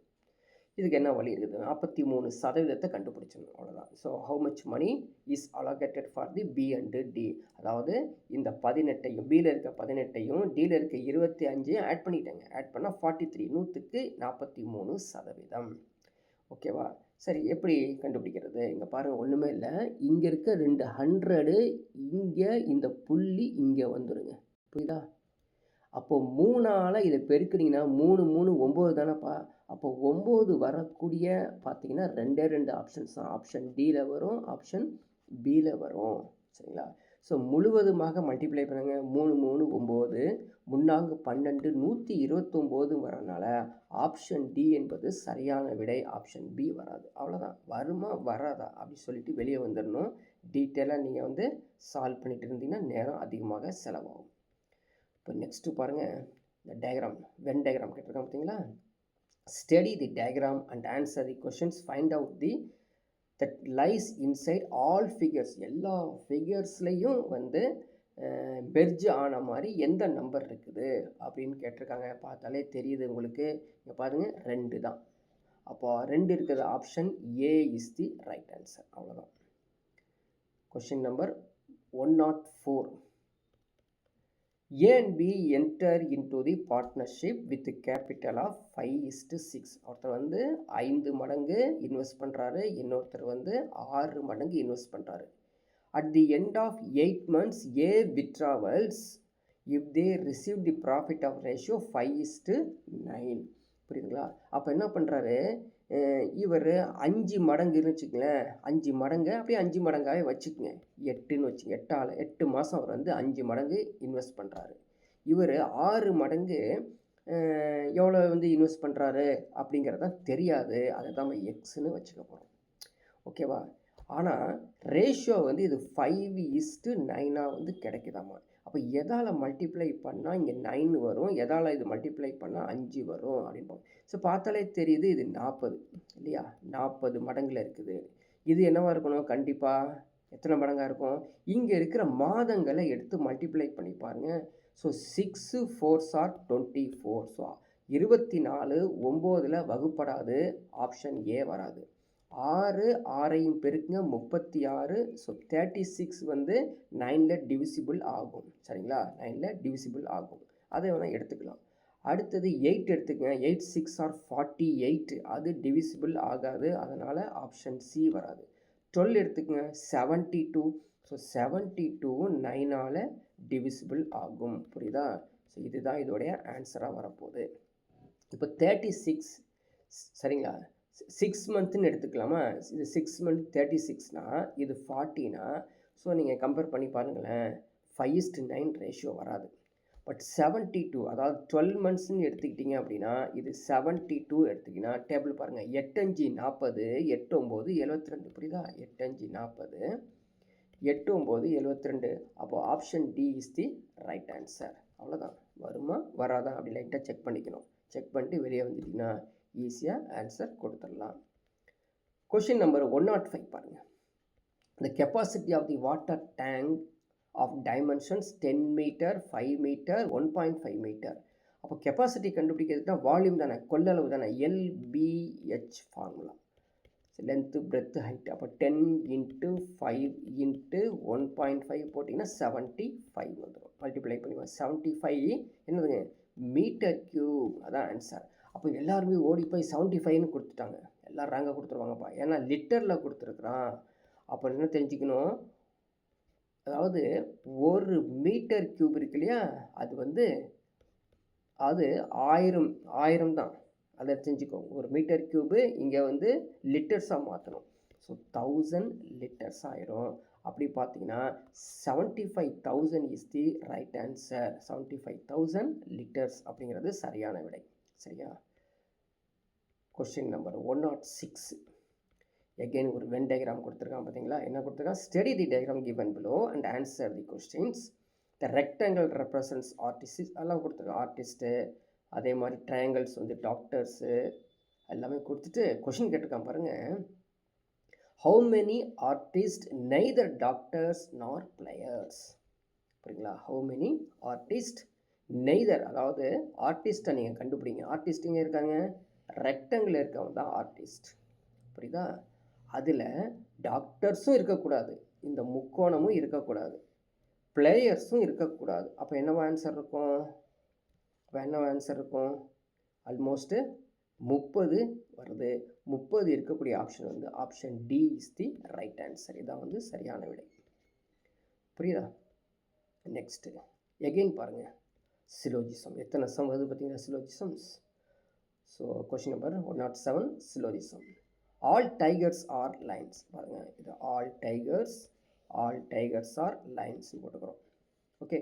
இதுக்கு என்ன வழி இருக்குது? 43% கண்டுபிடிச்சிடணும், அவ்வளோதான். So how much money is allocated for the B and D. அதாவது இந்த 18ஐயும் பியில் இருக்க 18ஐயும் டியில் இருக்க 25ஐயும் ஆட் பண்ணிட்டேங்க. ஆட் பண்ணால் 43, 100க்கு 43%. ஓகேவா? சரி, எப்படி கண்டுபிடிக்கிறது? இங்கே பாருங்கள், ஒன்றுமே இல்லை. இங்கே இருக்க 2 100 இங்கே இந்த புள்ளி இங்கே வந்துடுங்க. புரியுதா? அப்போது 3ஆல் இதை பெருக்குனிங்கன்னா 3 3 9 தானேப்பா. அப்போ 9 வரக்கூடிய பார்த்தீங்கன்னா 2 ஆப்ஷன்ஸ் தான். ஆப்ஷன் டியில் வரும், ஆப்ஷன் பியில் வரும். சரிங்களா? ஸோ முழுவதுமாக மல்டிப்ளை பண்ணுங்க. 3 3 9, முன்னாங்கு 12, 129 வரனால ஆப்ஷன் டி என்பது சரியான விடை. ஆப்ஷன் பி வராது. அவ்வளோதான். வருமா வராதா அப்படி சொல்லிட்டு வெளியே வந்துடணும். டீட்டெயிலாக நீங்கள் வந்து சால்வ் பண்ணிட்டு இருந்தீங்கன்னா நேரம் அதிகமாக செலவாகும். இப்போ நெக்ஸ்ட்டு பாருங்கள், இந்த டயக்ராம் வென் டயக்ராம் கேட்டிருக்காங்க பார்த்தீங்களா? Study the diagram and answer the questions. Find out the that lies inside all figures. எல்லா ஃபிகர்ஸ்லையும் வந்து பெர்ஜ் ஆன மாதிரி எந்த நம்பர் இருக்குது அப்படின்னு கேட்டிருக்காங்க. பார்த்தாலே தெரியுது உங்களுக்கு. இங்கே பாருங்கள், 2 தான். அப்போ 2 இருக்கிறது option A is the right answer. அவ்வளோதான். Question number 104. A and B enter into the partnership with the capital of 5:6. ஒருத்தர் வந்து 5 மடங்கு இன்வெஸ்ட் பண்ணுறாரு, இன்னொருத்தர் வந்து 6 மடங்கு இன்வெஸ்ட் பண்ணுறாரு. At the end of 8 months, A withdrawals if they receive the profit of ratio 5:9. புரியுதுங்களா? அப்போ என்ன பண்ணுறாரு, இவர் 5 மடங்குன்னு வச்சுக்கங்களேன். 5 மடங்கு அப்படியே 5 மடங்காகவே வச்சுக்கோங்க. 8ன்னு வச்சுங்க. 8 மாதம் அவர் வந்து 5 மடங்கு இன்வெஸ்ட் பண்ணுறாரு. இவர் 6 மடங்கு எவ்வளோ வந்து இன்வெஸ்ட் பண்ணுறாரு அப்படிங்கிறதான் தெரியாது. அதை தான் நம்ம எக்ஸ்ன்னு வச்சுக்க போகிறோம். ஓகேவா? ஆனால் ரேஷியோ வந்து இது 5:9 வந்து கிடைக்குதாமா. அப்போ எதால் மல்டிப்ளை பண்ணால் இங்கே 9 வரும், எதால் இது மல்டிப்ளை பண்ணால் 5 வரும் அப்படின்போம். ஸோ பார்த்தாலே தெரியுது இது 40 இல்லையா? 40 மடங்கில் இருக்குது. இது என்னவாக இருக்கணும்? கண்டிப்பாக எத்தனை மடங்காக இருக்கும்? இங்கே இருக்கிற மாதங்களை எடுத்து மல்டிப்ளை பண்ணி பாருங்கள். So 6 4s are 24. ஸோ 24 9ல் வகுப்படாது. ஆப்ஷன் ஏ வராது. 6ஐயும் பெருக்குங்க, 36. ஸோ 36 வந்து 9ல் டிவிசிபிள் ஆகும். சரிங்களா? 9ல் டிவிசிபிள் ஆகும். அதை வேணால் எடுத்துக்கலாம். அடுத்தது 8 எடுத்துக்கங்க. 8 6 are 48. அது டிவிசிபிள் ஆகாது. அதனால் ஆப்ஷன் சி வராது. 12 எடுத்துக்கங்க. 72. ஸோ 72 9ஆல் டிவிசிபிள் ஆகும். புரியுதா? ஸோ இதுதான் இதோடைய ஆன்சராக வரப்போகுது. இப்போ 36 சரிங்களா? 6 மந்த்துன்னு எடுத்துக்கலாமா? இது 6 மந்த் 36னா இது 40னா, ஸோ நீங்கள் கம்பேர் பண்ணி பாருங்களேன். 5:9 ரேஷியோ வராது. பட் 72 அதாவது 12 மந்த்ஸ்ன்னு எடுத்துக்கிட்டிங்க அப்படின்னா இது 72 எடுத்துக்கிங்கன்னா டேபிள் பாருங்கள். 8 5 40, 8 9 72. புரியுதா? 8 5 40, 8 9 72. அப்போது option D is the right answer. அவ்வளோதான். வருமா வராதா அப்படி லைட்டாக செக் பண்ணிக்கணும். செக் பண்ணிட்டு வெளியே வந்துட்டிங்கன்னா ஈஸியாக ஆன்சர் கொடுத்துடலாம். கொஷின் நம்பர் 105 பாருங்கள். The capacity of the water tank of dimensions 10 meter, 5 meter, 1.5 meter. அப்போ கெப்பாசிட்டி கண்டுபிடிக்கிறதுனா வால்யூம் தானே, கொள்ளளவு தானே. LBH formula. Length breadth height. அப்போ 10 × 5 × 1.5 போட்டிங்கன்னா 75 வந்துடும். மல்டிப்ளை பண்ணிடுவோம். 75 என்னதுங்க? Metre cube. அதான் ஆன்சர். அப்போ எல்லாருமே ஓடி போய் 75ன்னு கொடுத்துட்டாங்க. எல்லாம் ரேங்காக கொடுத்துருவாங்கப்பா. ஏன்னா லிட்டரில் கொடுத்துருக்குறான். அப்போ என்ன தெரிஞ்சுக்கணும், அதாவது 1 மீட்டர் கியூப் இருக்கு இல்லையா, அது வந்து அது 1000 தான். அதை தெரிஞ்சுக்கோ. 1 மீட்டர் கியூபு இங்கே வந்து லிட்டர்ஸாக மாற்றணும். ஸோ 1000 லிட்டர்ஸ் ஆயிரும். அப்படி பார்த்தீங்கன்னா 75,000 is the right answer. 75,000 litres அப்படிங்கிறது சரியான விடை. சரியா? Question number 106. எகெயின் ஒரு வென் டயக்ராம் கொடுத்துருக்கான் பார்த்தீங்களா? என்ன கொடுத்துருக்கான்? Study the diagram given below and answer the questions. The rectangle represents artist எல்லாம் கொடுத்துருக்கான். ஆர்டிஸ்ட்டு, அதே மாதிரி ட்ரையாங்கிள்ஸ் வந்து டாக்டர்ஸு எல்லாமே கொடுத்துட்டு கொஷின் கேட்டிருக்கான் பாருங்கள். How many artist neither doctors நார் பிளேயர்ஸ். புரியுங்களா? ஹவு மெனி ஆர்டிஸ்ட் நெய்தர், அதாவது ஆர்டிஸ்ட்டை நீங்கள் கண்டுபிடிங்க. ஆர்டிஸ்ட் இங்கே இருக்காங்க, ரெக்டாங்கிள் இருக்கவங்க தான் ஆர்டிஸ்ட். புரியுதா? அதில் டாக்டர்ஸும் இருக்கக்கூடாது, இந்த முக்கோணமும் இருக்கக்கூடாது, பிளேயர்ஸும் இருக்கக்கூடாது. அப்போ என்னவா ஆன்சர் இருக்கும்? ஆல்மோஸ்ட்டு 30 வருது. 30 இருக்கக்கூடிய ஆப்ஷன் வந்து option D is the right answer. இதான் வந்து சரியான விடை. புரியுதா? நெக்ஸ்ட்டு எகெயின் பாருங்கள், சிலோஜிசம். எத்தனை சம் வருது பார்த்தீங்கன்னா syllogisms. So question number 107 syllogism. All tigers are lions. பாருங்கள், இது ஆல் டைகர்ஸ் ஆர் லைன்ஸ் போட்டுக்கிறோம். Okay.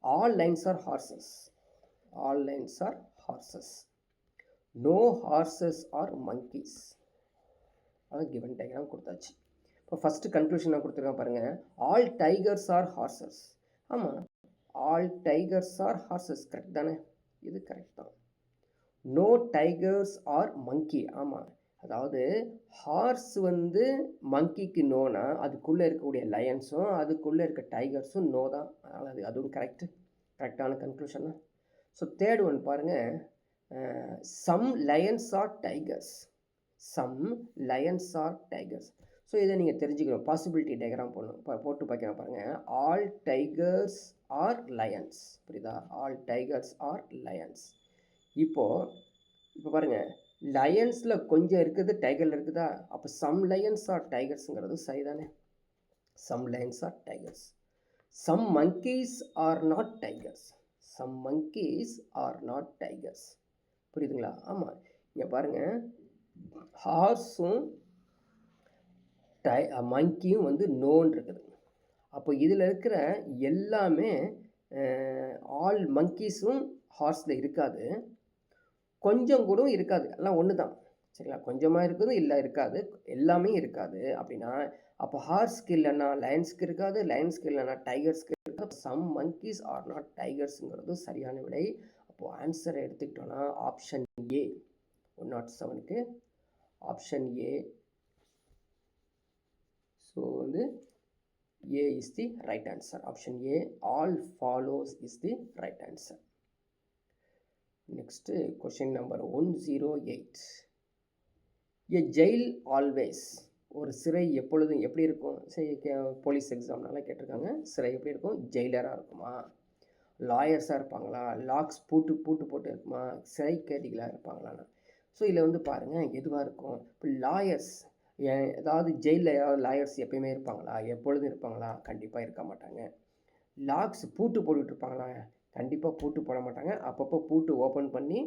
All lions are horses. No horses are monkeys. அதான் கிவன் டயக்ராம் கொடுத்தாச்சு. இப்போ ஃபஸ்ட்டு கன்க்ளூஷன் நான் கொடுத்துருக்கேன் பாருங்கள். All tigers are horses. ஆமாம், all tigers are horses correct தானே? இது கரெக்ட் தான். No tigers are monkey. ஆமாம், அதாவது ஹார்ஸ் வந்து மங்கிக்கு நோனா அதுக்குள்ளே இருக்கக்கூடிய லயன்ஸும் அதுக்குள்ளே இருக்க டைகர்ஸும் நோ தான். அதனால் அதுவும் கரெக்டான கன்க்ளூஷன் தான். ஸோ தேர்ட் ஒன் பாருங்கள், some lions are tigers. So இதை நீங்கள் தெரிஞ்சுக்கணும். பாசிபிலிட்டி டயக்ராம் போட்டு பார்க்கலாம் பாருங்கள். All tigers are lions. புரியுதா? All tigers are lions. இப்போ பாருங்கள், லயன்ஸில் கொஞ்சம் இருக்குது, டைகரில் இருக்குதா? அப்போ சம் லயன்ஸ் ஆர் டைகர்ஸுங்கிறது சரிதானே? Some lions are tigers. Some monkeys are not tigers. புரியுதுங்களா? ஆமாம், இங்கே பாருங்கள், ஹார்ஸும் மங்கியும் வந்து நோன் இருக்குது. அப்போ இதில் இருக்கிற எல்லாமே ஆல் மங்கீஸும் ஹார்ஸில் இருக்காது, கொஞ்சம் கூட இருக்காது, எல்லாம் ஒன்று தான். சரிங்களா? கொஞ்சமாக இருக்குது, இல்லை இருக்காது, எல்லாமே இருக்காது. அப்படின்னா அப்போ ஹார்ஸ்க்கு இல்லைன்னா லைன்ஸ்க்கு இருக்காது, லைன்ஸ்க்கு இல்லைன்னா டைகர்ஸ்க்கு இருக்காது. சம் monkeys ஆர் நாட் டைகர்ஸுங்கிறது சரியான விடை. அப்போது ஆன்சரை எடுத்துக்கிட்டோன்னா ஆப்ஷன் ஏ 107க்கு ஆப்ஷன் ஏ. ஸோ வந்து A is the right answer. Option A, all follows is the right answer. Next question number 108. A jail always. ஒரு சிறை எப்பொழுதும் எப்படி இருக்கும்? சரி, போலீஸ் எக்ஸாம்னால கேட்டிருக்காங்க. சிறை எப்படி இருக்கும்? ஜெயிலராக இருக்குமா? லாயர்ஸாக இருப்பாங்களா? லாக்ஸ் போட்டு இருக்குமா? சிறை கைதிகளாக இருப்பாங்களான்னு. ஸோ இதில் வந்து பாருங்கள், எதுவாக இருக்கும்? இப்போ லாயர்ஸ், ஏதாவது ஜெயிலில் ஏதாவது லாயர்ஸ் எப்பயுமே இருப்பாங்களா? எப்பொழுதும் இருப்பாங்களா? கண்டிப்பாக இருக்க மாட்டாங்க. லாக்ஸ் பூட்டு போட்டுக்கிட்டு இருப்பாங்களா? கண்டிப்பாக பூட்டு போட மாட்டாங்க. அப்பப்போ பூட்டு ஓப்பன் பண்ணி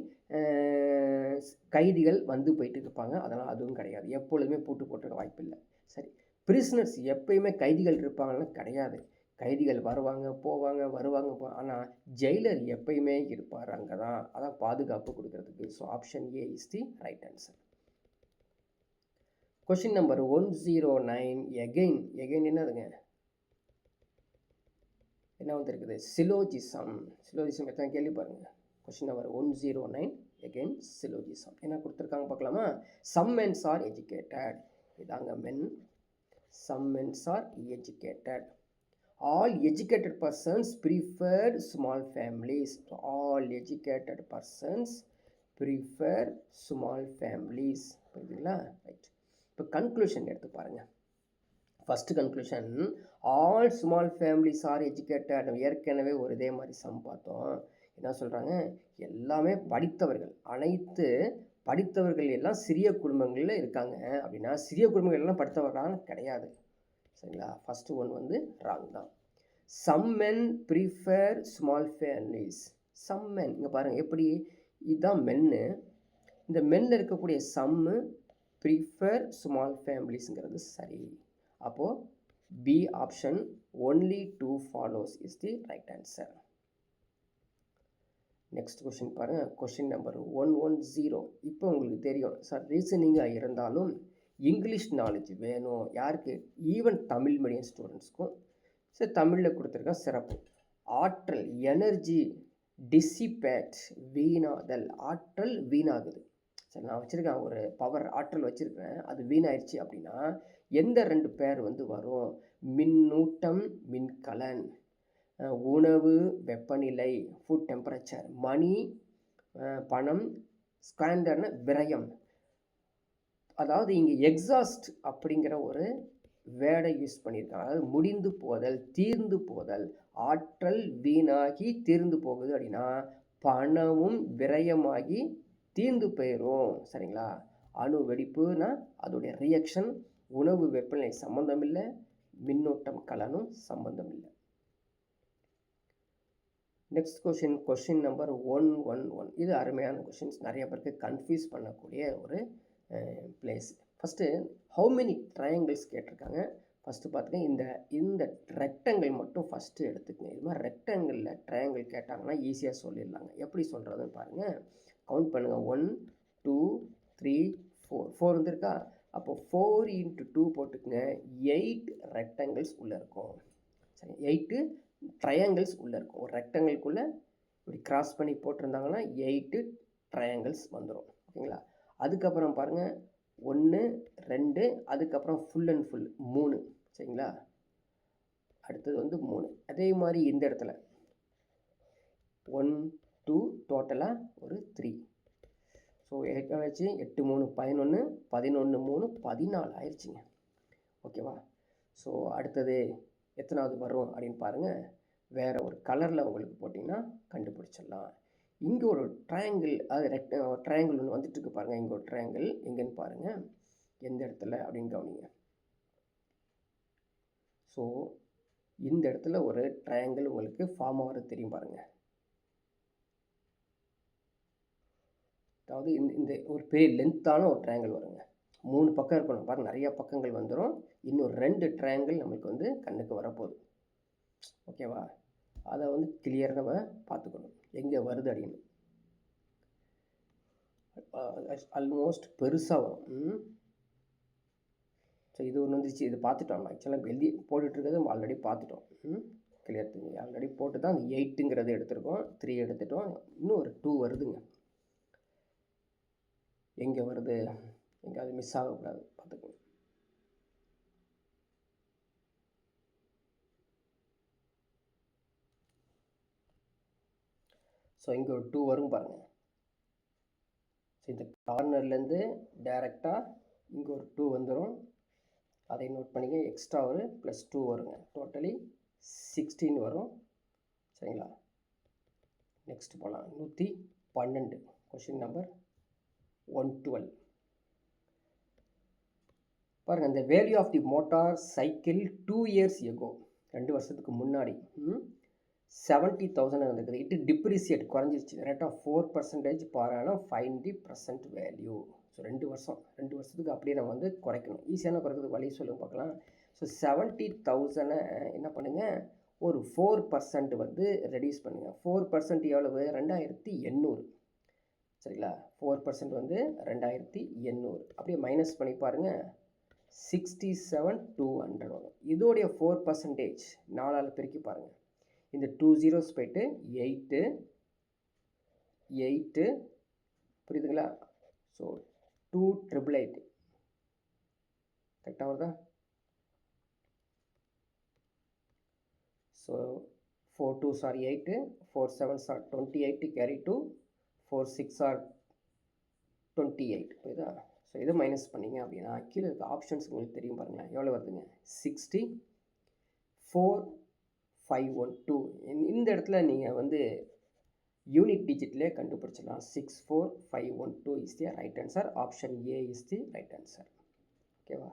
கைதிகள் வந்து போயிட்டு இருப்பாங்க. அதனால் அதுவும் கிடையாது. எப்பொழுதுமே பூட்டு போட்டுக்க வாய்ப்பு இல்லை. சரி, பிரிஸ்னர்ஸ் எப்பயுமே கைதிகள் இருப்பாங்கன்னா கிடையாது. கைதிகள் வருவாங்க போவாங்க. ஆனால் ஜெயிலர் எப்பயுமே இருப்பார் அங்கே தான். அதான் பாதுகாப்பு கொடுக்கறதுக்கு. So option A is the right answer. Question number 109. Again என்னதுங்க? என்ன வந்துருக்குது? சிலோஜிசம் எத்தனை கேள்வி பாருங்கள். Question number 109 again syllogism. என்ன கொடுத்துருக்காங்க பார்க்கலாமா? Some mens are educated. இதாங்க men. Some mens are educated. All educated persons preferred small families. All educated persons prefer small families. புரியுதுங்களா? ரைட். இப்போ கன்க்ளூஷன் எடுத்து பாருங்கள். First conclusion, all small families are educated. ஏற்கனவே ஒரு இதே மாதிரி சம் பார்த்தோம். என்ன சொல்கிறாங்க? எல்லாமே படித்தவர்கள், அனைத்து படித்தவர்கள் எல்லாம் சிறிய குடும்பங்களில் இருக்காங்க. அப்படின்னா சிறிய குடும்பங்கள் எல்லாம் படித்தவர்களான கிடையாது. சரிங்களா? ஃபஸ்ட்டு ஒன் வந்து ராங் தான். Some men prefer small families. Some men, இங்கே பாருங்கள் எப்படி, இதுதான் மென்னு. இந்த மென்னில் இருக்கக்கூடிய சம்மு ப்ரிஃபர் ஸ்மால் ஃபேமிலிஸுங்கிறது சரி. அப்போது B option only 2 follows is the right answer. Next question பாருங்கள். Question number 110. இப்போ உங்களுக்கு தெரியும் சார் ரீசனிங்காக இருந்தாலும் இங்கிலீஷ் நாலேஜ் வேணும் யாருக்கு, ஈவன் தமிழ் மீடியம் ஸ்டூடெண்ட்ஸ்க்கும். சரி, தமிழில் கொடுத்துருக்கேன் சிறப்பு. ஆற்றல் எனர்ஜி டிசிபேட் வீணாதல், ஆற்றல் வீணாகுது. சரி, நான் வச்சுருக்கேன் ஒரு பவர் ஆற்றல் வச்சுருக்கேன், அது வீணாயிடுச்சு அப்படின்னா எந்த 2 பேர் வரும், மின்னூட்டம் மின்கலன், உணவு வெப்பநிலை ஃபுட் டெம்பரேச்சர், மணி பணம், ஸ்காண்டர்னு விரயம். அதாவது இங்கே எக்ஸாஸ்ட் அப்படிங்கிற ஒரு வேர்டை யூஸ் பண்ணியிருக்காங்க. அதாவது முடிந்து போதல், தீர்ந்து போதல். ஆற்றல் வீணாகி தீர்ந்து போகுது அப்படின்னா பணமும் விரயமாகி தீர்ந்து போயிடும். சரிங்களா? அணு வெடிப்புனா அதோடைய ரியாக்ஷன், உணவு வெப்பநிலை சம்மந்தம் இல்லை, மின்னோட்டம் கலனும் சம்மந்தம் இல்லை. Next question number 111. இது அருமையான கொஷின்ஸ், நிறைய பேருக்கு கன்ஃபியூஸ் பண்ணக்கூடிய ஒரு place. First how many triangles கேட்டிருக்காங்க. ஃபஸ்ட்டு பார்த்துங்க, இந்த ரெக்டாங்கிள் மட்டும் ஃபஸ்ட்டு எடுத்துக்கங்க. இது மாதிரி ரெக்டாங்கிளில் ட்ரையாங்கிள் கேட்டாங்கன்னா ஈஸியாக சொல்லிடலாங்க. எப்படி சொல்கிறதுன்னு பாருங்கள். கவுண்ட் பண்ணுங்கள். 1 2 3 4 4 வந்துருக்கா? அப்போ 4 × 2 போட்டுக்குங்க. 8 ரெக்டாங்கிள்ஸ் உள்ளே இருக்கும். சரி, 8 ட்ரையாங்கிள்ஸ் உள்ளே இருக்கும். ஒரு ரெக்டாங்கிள்குள்ளே இப்படி கிராஸ் பண்ணி போட்டிருந்தாங்கன்னா 8 ட்ரையாங்கிள்ஸ் வந்துடும். ஓகேங்களா? அதுக்கப்புறம் பாருங்கள், 1 2, அதுக்கப்புறம் ஃபுல் அண்ட் ஃபுல் 3. சரிங்களா? அடுத்தது 3. அதே மாதிரி இந்த இடத்துல 1 2 டோட்டலாக ஒரு 3. ஸோ 8 ஆயிடுச்சு, 8 3 11, 11 3 14 ஆயிடுச்சுங்க. ஓகேவா? ஸோ அடுத்தது எத்தனாவது வரும் அப்படின்னு பாருங்கள். வேறு ஒரு கலரில் உங்களுக்கு போட்டிங்கன்னா கண்டுபிடிச்சிடலாம். இங்கே ஒரு ட்ரையாங்கிள், அது ட்ரையாங்கிள் ஒன்று வந்துட்டுருக்கு பாருங்கள். இங்கே ஒரு ட்ரையாங்கிள் எங்கேன்னு பாருங்கள், எந்த இடத்துல அப்படின்னு கவனிங்க. ஸோ இந்த இடத்துல ஒரு ட்ரையாங்கிள் உங்களுக்கு ஃபார்ம் ஆகிறது தெரியும் பாருங்கள். அதாவது இந்த ஒரு பெரிய லென்த்தான ஒரு ட்ரையாங்கிள் வருங்க. 3 பக்கம் இருக்கணும் பாருங்கள், நிறையா பக்கங்கள் வந்துடும். இன்னும் 2 ட்ரையாங்கிள் நம்மளுக்கு கண்ணுக்கு வரப்போகுது. ஓகேவா? அதை கிளியராக நம்ம பார்த்துக்கணும் எங்கே வருது அப்படின்னு. ஆல்மோஸ்ட் பெருசாக வரும். ஸோ இது ஒன்று வந்துச்சு, இது பார்த்துட்டோம். ஆக்சுவலாக எழுதி போட்டுட்ருக்கிறது நம்ம ஆல்ரெடி பார்த்துட்டோம். கிளியர் பண்ணி ஆல்ரெடி போட்டு தான் அந்த 8ங்கிறது எடுத்துருக்கோம், 3 எடுத்துட்டோம். இன்னும் ஒரு 2 வருதுங்க. எங்கே வருது, எங்கே அது மிஸ் ஆகக்கூடாது பார்த்துக்கணும். ஸோ இங்கே ஒரு 2 வரும் பாருங்கள். ஸோ இந்த கார்னர்லேருந்து டைரெக்டாக இங்கே ஒரு 2 வந்துடும். அதை நோட் பண்ணிக்க. எக்ஸ்ட்ரா ஒரு +2 வருங்க. டோட்டலி 16 வரும். சரிங்களா? நெக்ஸ்ட் போகலாம். 112. கொஷின் நம்பர் 112 பாருங்கள். இந்த value of the motorcycle 2 years ago, 2 வருஷத்துக்கு முன்னாடி 70,000 இருந்திருக்குது. இட்டு டிப்ரிசியேட் குறைஞ்சிருச்சு. Rate of 4% per annum. Find the present value. So 2 வருஷத்துக்கு அப்படியே நம்ம குறைக்கணும். ஈஸியான குறைக்கிறதுக்கு வழி சொல்லுங்க பார்க்கலாம். ஸோ 70,000 என்ன பண்ணுங்கள், ஒரு 4% ரெடியூஸ் பண்ணுங்கள். 4% எவ்வளவு? 2800. சரிங்களா? 4% 2800. அப்படியே மைனஸ் பண்ணி பாருங்கள். 67,200 வரும். இதோடைய 4% 4ஆல் பெருக்கி பாருங்கள். இந்த 2 zeros போயிட்டு 8 புரியுதுங்களா? ஸோ 2,888 கரெக்டாக வருதா? So 4 2s are 8, 4 7s are 28, carry 2, 4 6 are 28. புரியுதா? ஸோ இதை மைனஸ் பண்ணிங்க அப்படின்னா கீழே இருக்க ஆப்ஷன்ஸ் உங்களுக்கு தெரியும் பாருங்களேன். எவ்வளோ வருதுங்க? 64,512. இந்த இடத்துல நீங்கள் யூனிட் டிஜிட்லேயே கண்டுபிடிச்சிடலாம். 64,512 is the right answer. Option A is the right answer. ஓகேவா?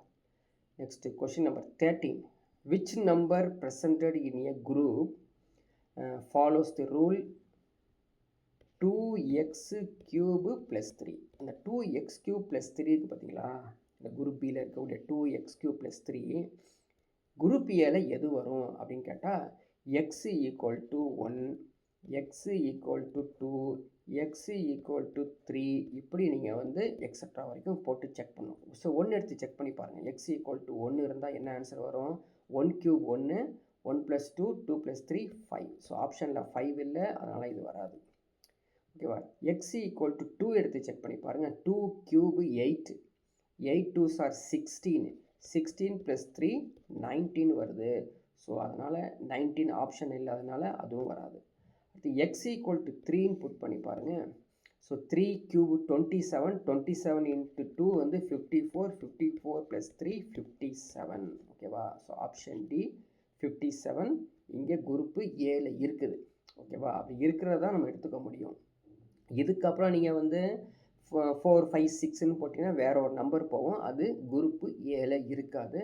Next question number 13. Which number presented in a group follows the rule 2x cube plus 3? அந்த 2x cube plus 3 இருக்குது பார்த்தீங்களா? இந்த குரூப் பியில் இருக்கக்கூடிய 2x cube plus 3 குரூப் ஏல எது வரும் அப்படின்னு கேட்டால் X equal to 1, X equal to 2, X equal to 3, இப்படி நீங்கள் வந்து எக்ஸட்ரா வரைக்கும் போட்டு செக் பண்ணணும். ஸோ 1 எடுத்து செக் பண்ணி பாருங்கள். எக்ஸ் ஈக்குவல் டு 1 இருந்தால் என்ன ஆன்சர் வரும்? 1 கியூப் 1, 1 + 2, 2 + 3, 5. ஸோ ஆப்ஷனில் 5 இல்லை, அதனால் இது வராது. ஓகேவா? எக்ஸ் ஈக்குவல் டு 2 எடுத்து செக் பண்ணி பாருங்கள். 2 கியூப் 8, 8 2s are 16, 16 + 3, 19 வருது. ஸோ அதனால் 19 ஆப்ஷன் இல்லாதனால அதுவும் வராது. அடுத்து எக்ஸ் ஈக்குவல் டு 3ன்னு புட் பண்ணி பாருங்கள். ஸோ 3 கியூப் 27, 27 × 2 வந்து 54, 54 + 3, 57. ஓகேவா? ஸோ ஆப்ஷன் டி 57 இங்கே குரூப்பு ஏல இருக்குது. ஓகேவா? அப்படி இருக்கிறதா நம்ம எடுத்துக்க முடியும். இதுக்கப்புறம் நீங்கள் வந்து 4, 5, 6ன்னு போட்டிங்கன்னா வேற ஒரு நம்பர் போகும். அது குரூப்பு ஏல இருக்காது.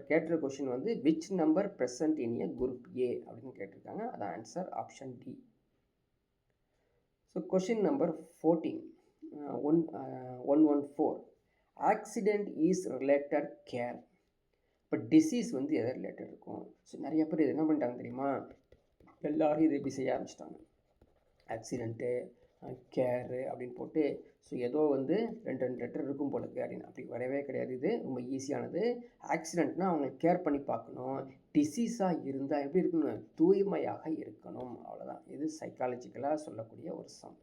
கேட்டுற கொஷின் வந்து which number present in a group A அப்படின்னு கேட்டிருக்காங்க. அதான் answer option D. So question number 14, 114. Accident is related care. இப்போ டிசீஸ் வந்து எதை ரிலேட்டட் இருக்கும்? ஸோ நிறைய பேர் இது என்ன பண்ணிட்டாங்க தெரியுமா? எல்லோரும் இது இப்படி செய்ய ஆரம்பிச்சிட்டாங்க. ஆக்சிடெண்ட்டு, கேரு அப்படின்னு போட்டு, ஸோ ஏதோ வந்து 2 லெட்டர் இருக்கும் போலுக்கு அப்படின்னு. அப்படி வரவே கிடையாது. இது ரொம்ப ஈஸியானது. ஆக்சிடெண்ட்னால் அவங்க கேர் பண்ணி பார்க்கணும். டிசீஸாக இருந்தால் எப்படி இருக்கணும்? தூய்மையாக இருக்கணும். அவ்வளோதான். இது சைக்காலஜிக்கலாக சொல்லக்கூடிய ஒரு சம்.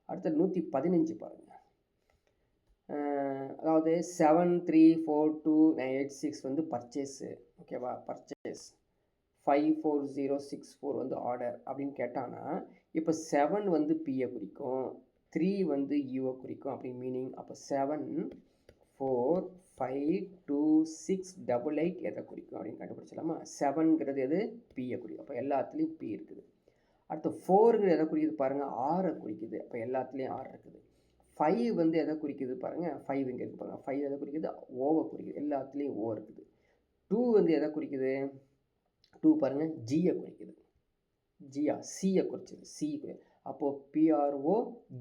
அடுத்து 115 பாருங்கள். அதாவது 7, 3, 4, 2, 9, 8, 6 வந்து பர்ச்சேஸு. ஓகேவா? பர்ச்சேஸ். 5, 4, 0, 6, 4 வந்து ஆர்டர் அப்படின்னு கேட்டானா, இப்போ 7 வந்து பியை குறிக்கும், 3 வந்து யூவை குறிக்கும் அப்படி மீனிங். அப்போ 7, 4, 5, 2, 6, 8, 8 எதை குறிக்கும் அப்படின்னு கண்டுபிடிச்சலாமா? 7ங்கிறது எது? பியை குறிக்கும். அப்போ எல்லாத்துலேயும் பி இருக்குது. அடுத்து 4ங்கிறது எதை குறிக்குது பாருங்கள்? ஆரை குறிக்குது. அப்போ எல்லாத்துலேயும் ஆர் இருக்குது. 5 வந்து எதை குறிக்குது பாருங்கள்? 5 இங்கே இருக்குது பாருங்கள். 5 எதை குறிக்குது? ஓவை குறிக்குது. எல்லாத்துலேயும் ஓ இருக்குது. 2 வந்து எதை குறிக்குது? 2 பாருங்கள் ஜியை குறிக்குது. ஜியா சியை குறிச்சது. சி. அப்போது பிஆர்ஓ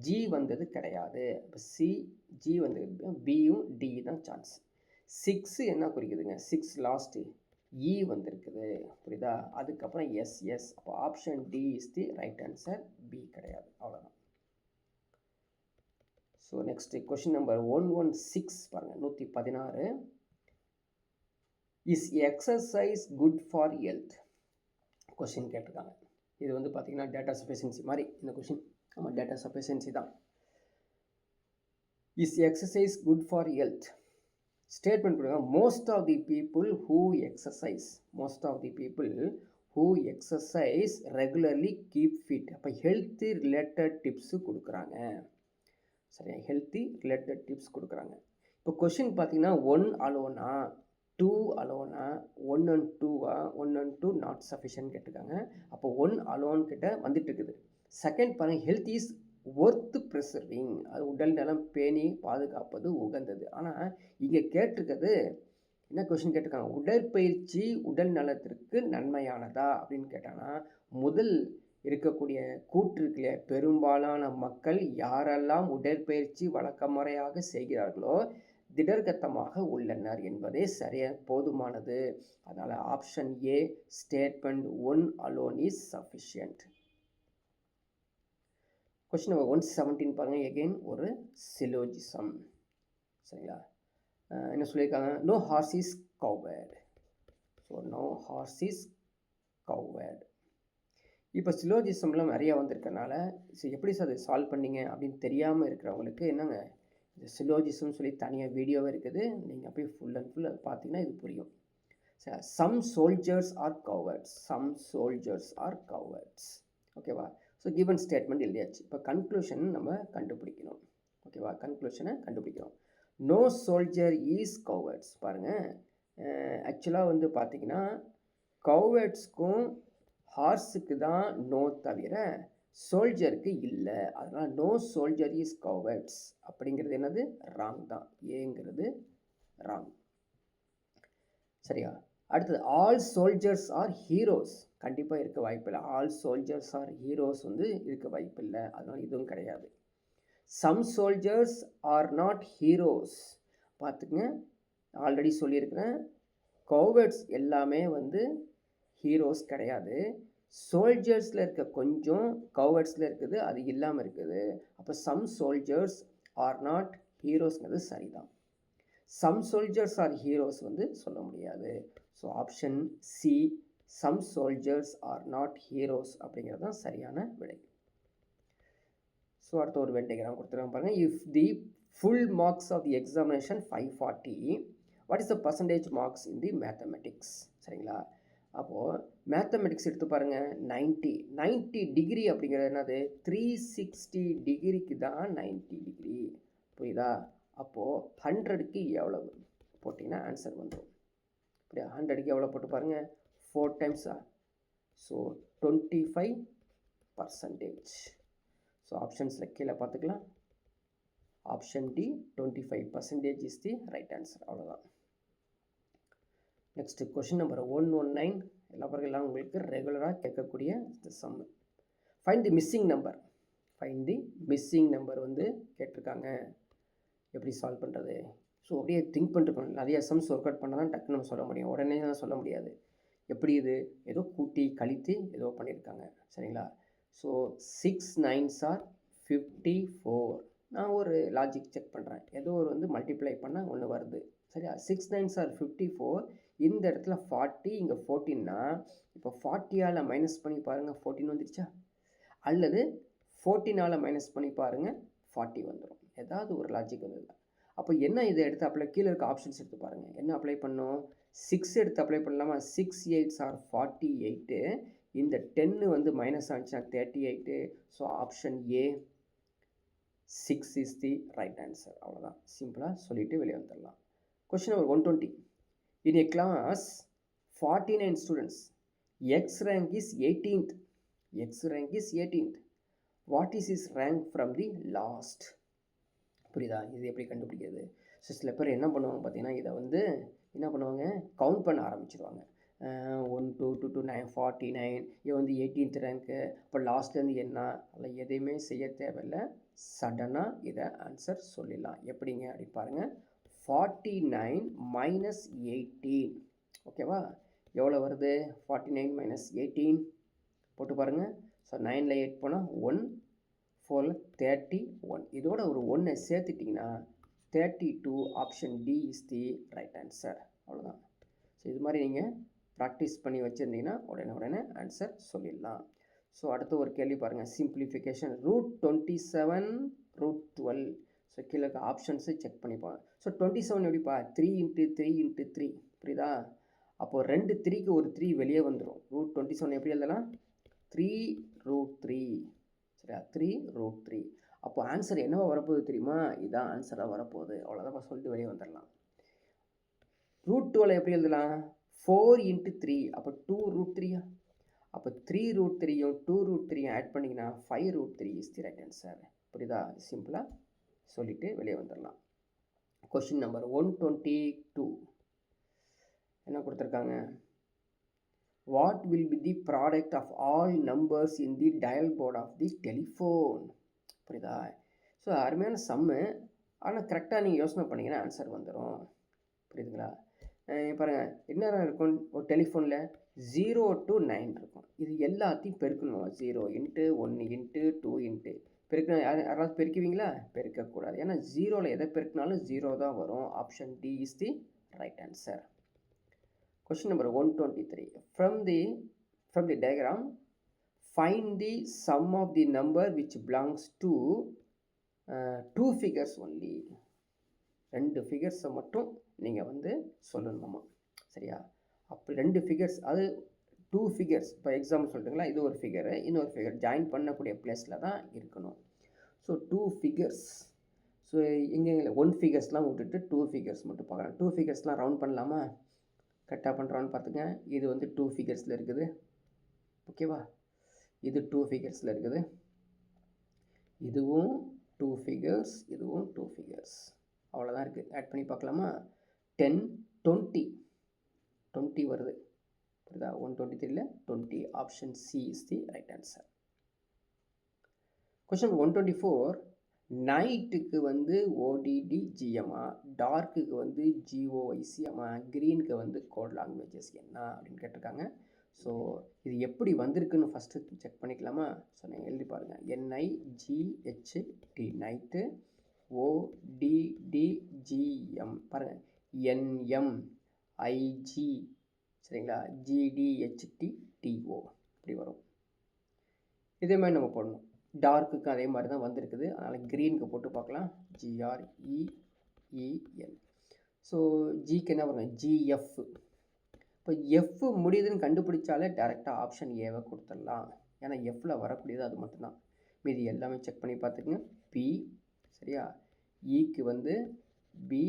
ஜி வந்தது கிடையாது. இப்போ சி ஜி வந்து பியும் டி தான் சான்ஸ். 6 என்ன குறிக்குதுங்க? 6 லாஸ்ட்டு இ வந்திருக்குது. புரியுதா? அதுக்கப்புறம் எஸ். அப்போ option D is the right answer. B கிடையாது. அவ்வளோதான். ஸோ நெக்ஸ்ட் கொஷின் நம்பர் 116 பாருங்கள். 116. Is exercise good for health? Question கேட்டிருக்காங்க. இது வந்து பார்த்திங்கன்னா டேட்டா சஃபிஷியன்சி மாதிரி இந்த கொஷின். ஆமாம், டேட்டா சஃபிஷியன்சி தான். Is exercise good for health? Statement கொடுங்க. Most of the people who exercise, most of the people who exercise regularly keep fit. அப்போ ஹெல்த்தி ரிலேட்டட் டிப்ஸு கொடுக்குறாங்க. சரியா? ஹெல்த்தி ரிலேட்டட் டிப்ஸ் கொடுக்குறாங்க. இப்போ கொஷின் பார்த்தீங்கன்னா 1 அலோனா, 2 அலோனா, 1 and 2வா, 1 and 2 not sufficient கேட்டிருக்காங்க. அப்போ 1 alone கிட்ட வந்துட்டு இருக்குது. செகண்ட் பாருங்கள், ஹெல்த் இஸ் ஒர்த் ப்ரிசர்விங். அது உடல் நலம் பேணி பாதுகாப்பது உகந்தது. ஆனால் இங்கே கேட்டிருக்கிறது என்ன கொஷின் கேட்டிருக்காங்க? உடற்பயிற்சி உடல் நலத்திற்கு நன்மையானதா அப்படின்னு கேட்டாங்கன்னா, முதல் இருக்கக்கூடிய கூற்று இருக்குல்ல, பெரும்பாலான மக்கள் யாரெல்லாம் உடற்பயிற்சி வழக்கமுறையாக செய்கிறார்களோ திடர்கத்தமாக உள்ளனர் என்பதே சரியா போதுமானது. அதனால் option A statement 1 alone is sufficient. Question number 117 பாருங்கள். எகெயின் ஒரு சிலோஜிசம். சரிங்களா? என்ன சொல்லியிருக்காங்க? No horse is coward. So no horse is coward. இப்போ சிலோஜிசம்லாம் நிறையா வந்திருக்கனால எப்படி சார் அதை சால்வ் பண்ணிங்க அப்படின்னு தெரியாமல் இருக்கிறவங்களுக்கு என்னங்க, இந்த சிலோஜிசம் சொல்லி தனியாக வீடியோவே இருக்குது. நீங்கள் அப்படியே ஃபுல் அண்ட் ஃபுல் அதை பார்த்தீங்கன்னா இது புரியும். Some soldiers are cowards, some soldiers are cowards. ஓகேவா? ஸோ கிவன் ஸ்டேட்மெண்ட் எழுதியாச்சு. இப்போ கன்க்ளூஷன் நம்ம கண்டுபிடிக்கணும். ஓகேவா? கன்க்ளூஷனை கண்டுபிடிக்கணும். No soldier is cowards. பாருங்கள், ஆக்சுவலாக வந்து பார்த்தீங்கன்னா கவர்ட்ஸ்க்கும் ஹார்ஸுக்கு தான் நோ தவிர சோல்ஜருக்கு இல்லை. அதனால் நோ சோல்ஜர் இஸ் கவர்ட்ஸ் அப்படிங்கிறது என்னது? ராங் தான். ஏங்கிறது ராங். சரியா? அடுத்தது ஆல் சோல்ஜர்ஸ் ஆர் ஹீரோஸ். கண்டிப்பாக இருக்க வாய்ப்பில்லை. ஆல் சோல்ஜர்ஸ் ஆர் ஹீரோஸ் வந்து இருக்க வாய்ப்பில்லை. அதனால் இதுவும் கிடையாது. Some soldiers are not heroes. பார்த்துக்குங்க, ஆல்ரெடி சொல்லியிருக்கிறேன். கோவேர்ட்ஸ் எல்லாமே வந்து ஹீரோஸ் கிடையாது. சோல்ஜர்ஸில் இருக்க கொஞ்சம் கோவேர்ட்ஸில் இருக்குது, அது இல்லாமல் இருக்குது. அப்போ சம் சோல்ஜர்ஸ் ஆர் நாட் ஹீரோஸ்ங்கிறது சரிதான். சம் சோல்ஜர்ஸ் ஆர் ஹீரோஸ் வந்து சொல்ல முடியாது. So option C some soldiers are not heroes அப்படிங்கிறது தான் சரியான விடை. ஸோ அடுத்த ஒரு வென் டயக்ராம் கொடுத்துருக்காங்க பாருங்கள். If the full marks of the examination 540, what is the percentage marks in the mathematics? சரிங்களா? அப்போது மேத்தமெட்டிக்ஸ் எடுத்து பாருங்கள். 90 டிகிரி அப்படிங்கிறது என்னது? 360 டிகிரிக்கு தான் 90 டிகிரி. புரியுதா? அப்போது 100க்கு எவ்வளவு போட்டிங்கன்னா ஆன்சர் வந்துடும். அப்படியா? 100க்கு எவ்வளோ போட்டு பாருங்கள். 4 டைம்ஸா? ஸோ 25%. ஸோ ஆப்ஷன்ஸில் கீழே பார்த்துக்கலாம். Option D 25% is the right answer. அவ்வளோதான். Next question number 119. எல்லா பிறகுலாம் உங்களுக்கு ரெகுலராக கேட்கக்கூடிய sum. Find the missing number. Find the missing number வந்து கேட்டிருக்காங்க. எப்படி சால்வ் பண்ணுறது? ஸோ அப்படியே திங்க் பண்ணிருக்கணும். நிறைய சம்ஸ் ஒர்க் அவுட் பண்ணால் தான் டக்குன்னு நம்ம சொல்ல முடியும். உடனே தான் சொல்ல முடியாது. எப்படி இது ஏதோ கூட்டி கழித்து ஏதோ பண்ணியிருக்காங்க. சரிங்களா? So 6 9s are 54. நான் ஒரு லாஜிக் செக் பண்ணுறேன். ஏதோ ஒரு வந்து மல்டிப்ளை பண்ணால் ஒன்று வருது. சரியா? 6 9s are 54. இந்த இடத்துல 40, இங்கே 14னா இப்போ 40ஆல் மைனஸ் பண்ணி பாருங்கள் 14 வந்துடுச்சா? அல்லது 14ஆல் மைனஸ் பண்ணி பாருங்கள் 40 வந்துடும். ஏதாவது ஒரு லாஜிக் வந்துடுது. அப்போ என்ன இதை எடுத்து அப்ளை கீழே இருக்க ஆப்ஷன்ஸ் எடுத்து பாருங்கள். என்ன அப்ளை பண்ணோம்? 6 எடுத்து அப்ளை பண்ணலாமா? 6 8s are 48. இந்த 10 வந்து மைனஸ் ஆச்சுன்னா 38. So option A 6 is the right answer. அவ்வளோதான். சிம்பிளாக சொல்லிவிட்டு வெளியே வந்துடலாம். Question number 120. In a class 49 students, X rank is 18th. X rank is 18th. What is his rank from the last? புரியுதா? இது எப்படி கண்டுபிடிக்கிறது? ஸோ சில பேர் என்ன பண்ணுவாங்க பார்த்தீங்கன்னா, இதை வந்து என்ன பண்ணுவாங்க, கவுண்ட் பண்ண ஆரம்பிச்சிருவாங்க. 1 2 2 2 9 49. இது வந்து 18th ரேங்க்கு. இப்போ லாஸ்ட்லேருந்து என்ன அதில் எதையுமே செய்ய தேவையில்லை. சடனாக இதை ஆன்சர் சொல்லிடலாம். எப்படிங்க அப்படி பாருங்கள். 49 minus 18. ஓகேவா? எவ்வளோ வருது? 49 minus 18 போட்டு பாருங்கள். ஸோ 9ல் 8 போனால் 1, 4ல் 31. இதோட ஒரு 1 சேர்த்துட்டிங்கன்னா 32. Option D is the right answer. அவ்வளோதான். ஸோ இது மாதிரி நீங்கள் ப்ராக்டிஸ் பண்ணி வச்சுருந்தீங்கன்னா உடனே ஆன்சர் சொல்லிடலாம். ஸோ அடுத்த ஒரு கேள்வி பாருங்கள். சிம்பிளிஃபிகேஷன். √27 √12. ஸோ கீழே இருக்க ஆப்ஷன்ஸு செக் பண்ணிப்போம். ஸோ 27 எப்படிப்பா? 3 × 3 × 3. புரியுதா? அப்போது 2 3க்கு ஒரு 3 வெளியே வந்துடும். √27 எப்படி எழுதலாம்? 3√3. சரியா? 3√3. அப்போ ஆன்சர் என்னவா வரப்போகுது தெரியுமா? இதான் ஆன்சராக வரப்போகுது. அவ்வளோதான் சொல்லிட்டு வெளியே வந்துடலாம். √12 எப்படி எழுதலாம்? 4 × 3. அப்போ 2√3. அப்போ 3√3யும் 2√3யும் ஆட் பண்ணிங்கன்னா 5√3 இஸ் தி ரைட் ஆன்சர். புரியுதா? சிம்பிளாக சொல்லிட்டு வெளியே வந்துடலாம். Question number 122. என்ன கொடுத்துருக்காங்க? What will be the product of all numbers in the dial board of the telephone? புரியுதா? ஸோ அருமையான சம்மு. ஆனால் கரெக்டாக நீங்கள் யோசனை பண்ணிங்கன்னா ஆன்சர் வந்துடும். புரியுதுங்களா? பாருங்கள் என்ன இருக்கும் ஒரு டெலிஃபோனில் 0 to 9 இருக்கும். இது எல்லாத்தையும் பெருக்கணும். 0 × 1 × 2 × பெருக்க யாராவது பெருக்குவீங்களா? பெருக்கக்கூடாது. ஏன்னா 0ல் எதை பெருக்கினாலும் 0 தான் வரும். Option D is the right answer. Question number 123. From the diagram, find the sum of the number which belongs to 2 figures only. 2 ஃபிகர்ஸை மட்டும் நீங்கள் வந்து சொல்லணுமா? சரியா? அப்படி 2 ஃபிகர்ஸ், அது 2 ஃபிகர்ஸ். இப்போ எக்ஸாம்பிள் சொல்லிட்டுங்களா, இது ஒரு ஃபிகரு, இன்னொரு ஃபிகர் ஜாயின் பண்ணக்கூடிய பிளேஸில் தான் இருக்கணும். So 2 figures. ஸோ இங்கே 1 ஃபிகர்ஸ்லாம் விட்டுட்டு 2 ஃபிகர்ஸ் மட்டும் பார்க்கலாம். 2 ஃபிகர்ஸ்லாம் ரவுண்ட் பண்ணலாமா? கரெக்டாக பண்ணுறோன்னு பார்த்துங்க. இது வந்து 2 ஃபிகர்ஸில் இருக்குது. ஓகேவா? இது 2 ஃபிகர்ஸில் இருக்குது. இதுவும் 2 ஃபிகர்ஸ், இதுவும் 2 ஃபிகர்ஸ். அவ்வளோதான் இருக்குது. ஆட் பண்ணி பார்க்கலாமா? 10 20 வருது. புரியுதா? 123ல் 20. Option C is the right answer. Question 124. நைட்டுக்கு வந்து ODDGMA, டார்க்குக்கு வந்து GOICMA, க்ரீனுக்கு வந்து கோட் லாங்குவேஜஸ் என்ன அப்படின்னு கேட்டிருக்காங்க. ஸோ இது எப்படி வந்திருக்குன்னு ஃபஸ்ட்டு செக் பண்ணிக்கலாமா? ஸோ நீங்கள் எழுதி பாருங்கள். NIGHT நைட்டு, ODDGM பாருங்கள், NMIG சரிங்களா, GDHTTO இப்படி வரும். இதே மாதிரி நம்ம போடணும். டார்க்குக்கு அதே மாதிரி தான் வந்திருக்குது, அதனால் க்ரீனுக்கு போட்டு பார்க்கலாம். GREEN. ஸோ ஜிக்கு என்ன வரும்? GF. இப்போ எஃப் முடியுதுன்னு கண்டுபிடிச்சாலே டேரெக்டாக ஆப்ஷன் ஏவை கொடுத்துடலாம். ஏன்னா எஃப்பில் வரக்கூடியது அது மட்டும்தான். மீதி எல்லாமே செக் பண்ணி பார்த்துக்குங்க. பி சரியா, இக்கு வந்து பி,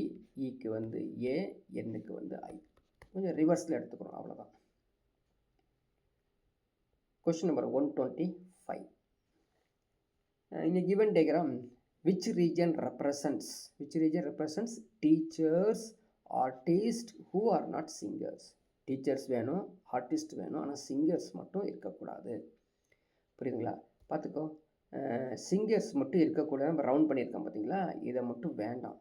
இக்கு வந்து ஏ, என்னுக்கு வந்து ஐ. கொஞ்சம் ரிவர்ஸில் எடுத்துக்கிறோம், அவ்வளோதான். Question number 125. In a given diagram, which region represents teachers, artists who are not singers? Teachers வேணும், ஆர்டிஸ்ட் வேணும், ஆனால் சிங்கர்ஸ் மட்டும் இருக்கக்கூடாது. புரியுதுங்களா? பார்த்துக்கோ, சிங்கர்ஸ் மட்டும் இருக்கக்கூடாது. நம்ம ரவுண்ட் பண்ணியிருக்கோம் பார்த்தீங்களா, இதை மட்டும் வேண்டாம்.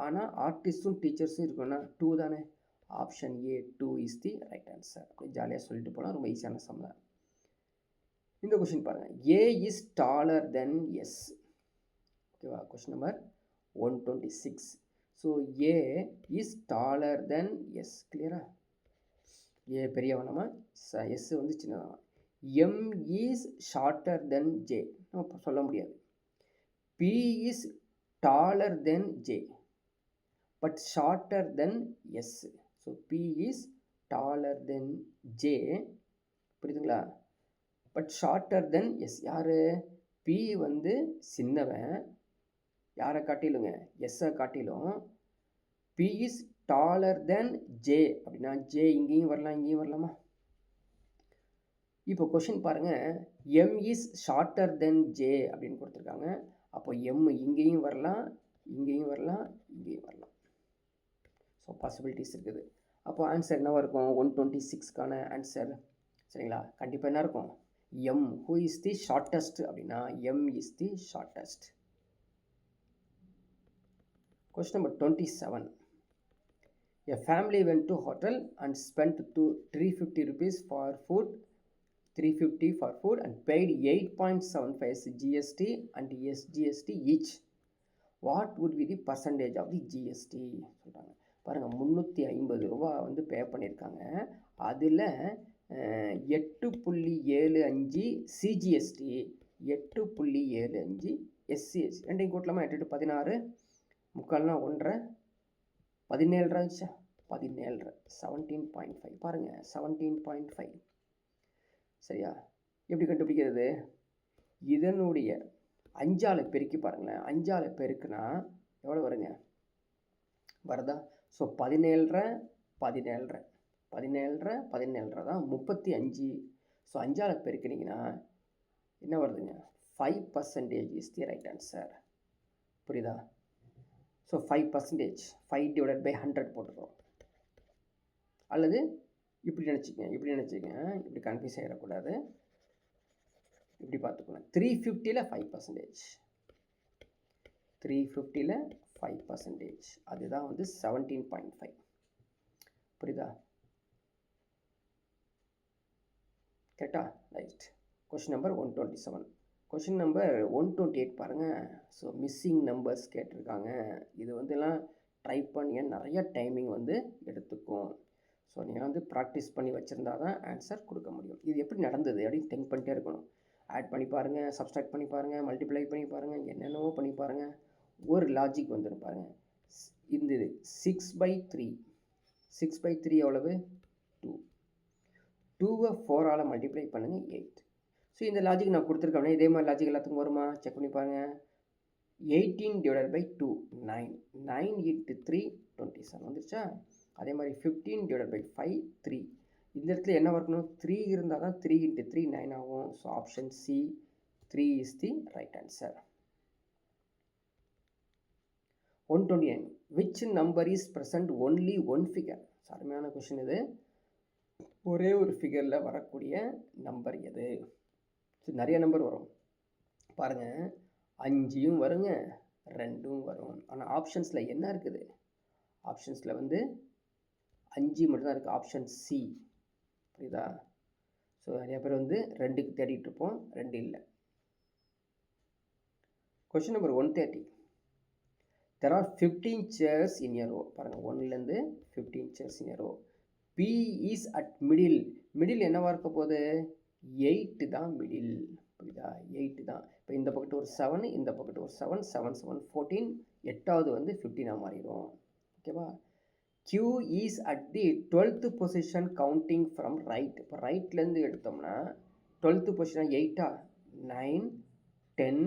ஆனால் ஆர்டிஸ்ட்டும் டீச்சர்ஸும் இருக்கணும்னா 2 தானே. Option A 2 is the right answer. அப்படி ஜாலியாக சொல்லிட்டு போகலாம், ரொம்ப ஈஸியான சம் தான். இந்த கொஷின் பாருங்கள். A is taller than S. ஓகேவா? Question number 126. So A is taller than S. கிளியரா? ஏ பெரியவனமா, எஸ் வந்து சின்னதாமா. M is shorter than J. நம்ம சொல்ல முடியாது. P is taller than J but shorter than S. So P is taller than J, புரியுதுங்களா? But shorter than S. யார்? P வந்து சின்னவன், யாரை காட்டிலுங்க? எஸ்ஸை காட்டிலும். P is taller than J அப்படின்னா ஜே இங்கேயும் வரலாம், இங்கேயும் வரலாமா? இப்போ கொஷின் பாருங்கள், M is shorter than J அப்படின்னு கொடுத்துருக்காங்க. அப்போ எம் இங்கேயும் வரலாம், இங்கேயும் வரலாம், இங்கேயும் வரலாம். ஸோ பாசிபிலிட்டிஸ் இருக்குது. அப்போ ஆன்சர் என்னவாக இருக்கும்? 126க்கான ஆன்சர் சரிங்களா, கண்டிப்பாக என்ன இருக்கும்? M. Who is the shortest அப்படின்னா M is the shortest. Question number 27. A family went to hotel and spent 350 rupees for food, 350 for food and paid 8.75 GST and SGST each. What would be the percentage of the GST? சொல்கிறாங்க. பாருங்கள், 350 ரூபா வந்து பே பண்ணியிருக்காங்க. அதில் 8.75 CGST, 8.75 SC ST. ரெண்டையும் கூட்டலாமா? 8 16 முக்கால்னா 1.5 17 இருந்துச்சா? 17 17.5. பாருங்கள், 17.5 சரியா? எப்படி கண்டுபிடிக்கிறது? இதனுடைய 5ஆல் பெருக்கி பாருங்களேன். 5ஆல் பெருக்குனா எவ்வளோ வருங்க? வருதா? ஸோ 17 17 17 17 தான் 35. ஸோ 5ஆல் பெருக்கினீங்கன்னா என்ன வருதுங்க? 5% இஸ் தி ரைட் ஆன்சர். புரியுதா? ஸோ 5%, 5 divided by 100 போட்டுருக்கோம். அல்லது இப்படி நினச்சிக்கங்க, இப்படி கன்ஃபியூஸ் ஆகிடக்கூடாது. இப்படி பார்த்துக்கோங்க. 350ல் 5%, 350ல் 5%, அதுதான் வந்து 17.5. புரியுதா? கரெக்டா? Right. Question number 127. Question number 128 பாருங்கள். ஸோ மிஸ்ஸிங் நம்பர்ஸ் கேட்டிருக்காங்க. இது வந்து எல்லாம் ட்ரை பண்ணி நிறைய டைமிங் வந்து எடுத்துக்கும். ஸோ நீங்கள் வந்து ப்ராக்டிஸ் பண்ணி வச்சுருந்தா தான் ஆன்சர் கொடுக்க முடியும். இது எப்படி நடந்தது அப்படின்னு திங்க் பண்ணிட்டே இருக்கணும். ஆட் பண்ணி பாருங்கள், சப்ஸ்ட்ராக்ட் பண்ணி பாருங்கள், மல்டிப்ளை பண்ணி பாருங்கள், என்னென்னவோ பண்ணி பாருங்கள். ஒரு லாஜிக் வந்துடும் பாருங்கள். இந்த 6/3, 6/3 எவ்வளவு? 2. 2வை 4ஆல் மல்டிப்ளை பண்ணுங்கள், 8. ஸோ இந்த லாஜிக் நான் கொடுத்துருக்கேன். இதே மாதிரி லாஜிக் எல்லாத்துக்கும் வருமா? செக் பண்ணி பாருங்கள். 18 divided by 2 9. 9 into 3 27 வந்துருச்சா? அதே மாதிரி 15 divided by 5 3. இந்த இடத்துல என்ன வரணும்? 3 இருந்தால் தான் 3 into 3 9 ஆகும். So option C 3 is the right answer. 129. Which number is present only one figure? அருமையான கொஷின் இது. ஒரே ஒரு ஃபிகரில் வரக்கூடிய நம்பர் எது? ஸோ நிறைய நம்பர் வரும் பாருங்கள். 5யும் வருங்க, 2ம் வரும். ஆனால் ஆப்ஷன்ஸில் என்ன இருக்குது? ஆப்ஷன்ஸில் வந்து 5 மட்டும்தான் இருக்குது, ஆப்ஷன் சி. புரியுதா? ஸோ நிறைய பேர் வந்து 2க்கு தேடிட்டு இருப்போம், 2 இல்லை. Question number 130. There are 15 chairs in a row. பாருங்கள், 1லேருந்து 15 chairs in a row. P is at middle. Middle என்னவா இருக்க போகுது? 8 தான் மிடில். புரியுதா? 8 தான். இப்போ இந்த பக்கத்து ஒரு 7, இந்த பக்கத்து ஒரு 7, 7 7 14, 8வது வந்து 15 மாறிடும். ஓகேவா? Q is at the 12th position counting from right. இப்போ ரைட்லேருந்து எடுத்தோம்னா 12th பொசிஷன் 8ஆ? 9 10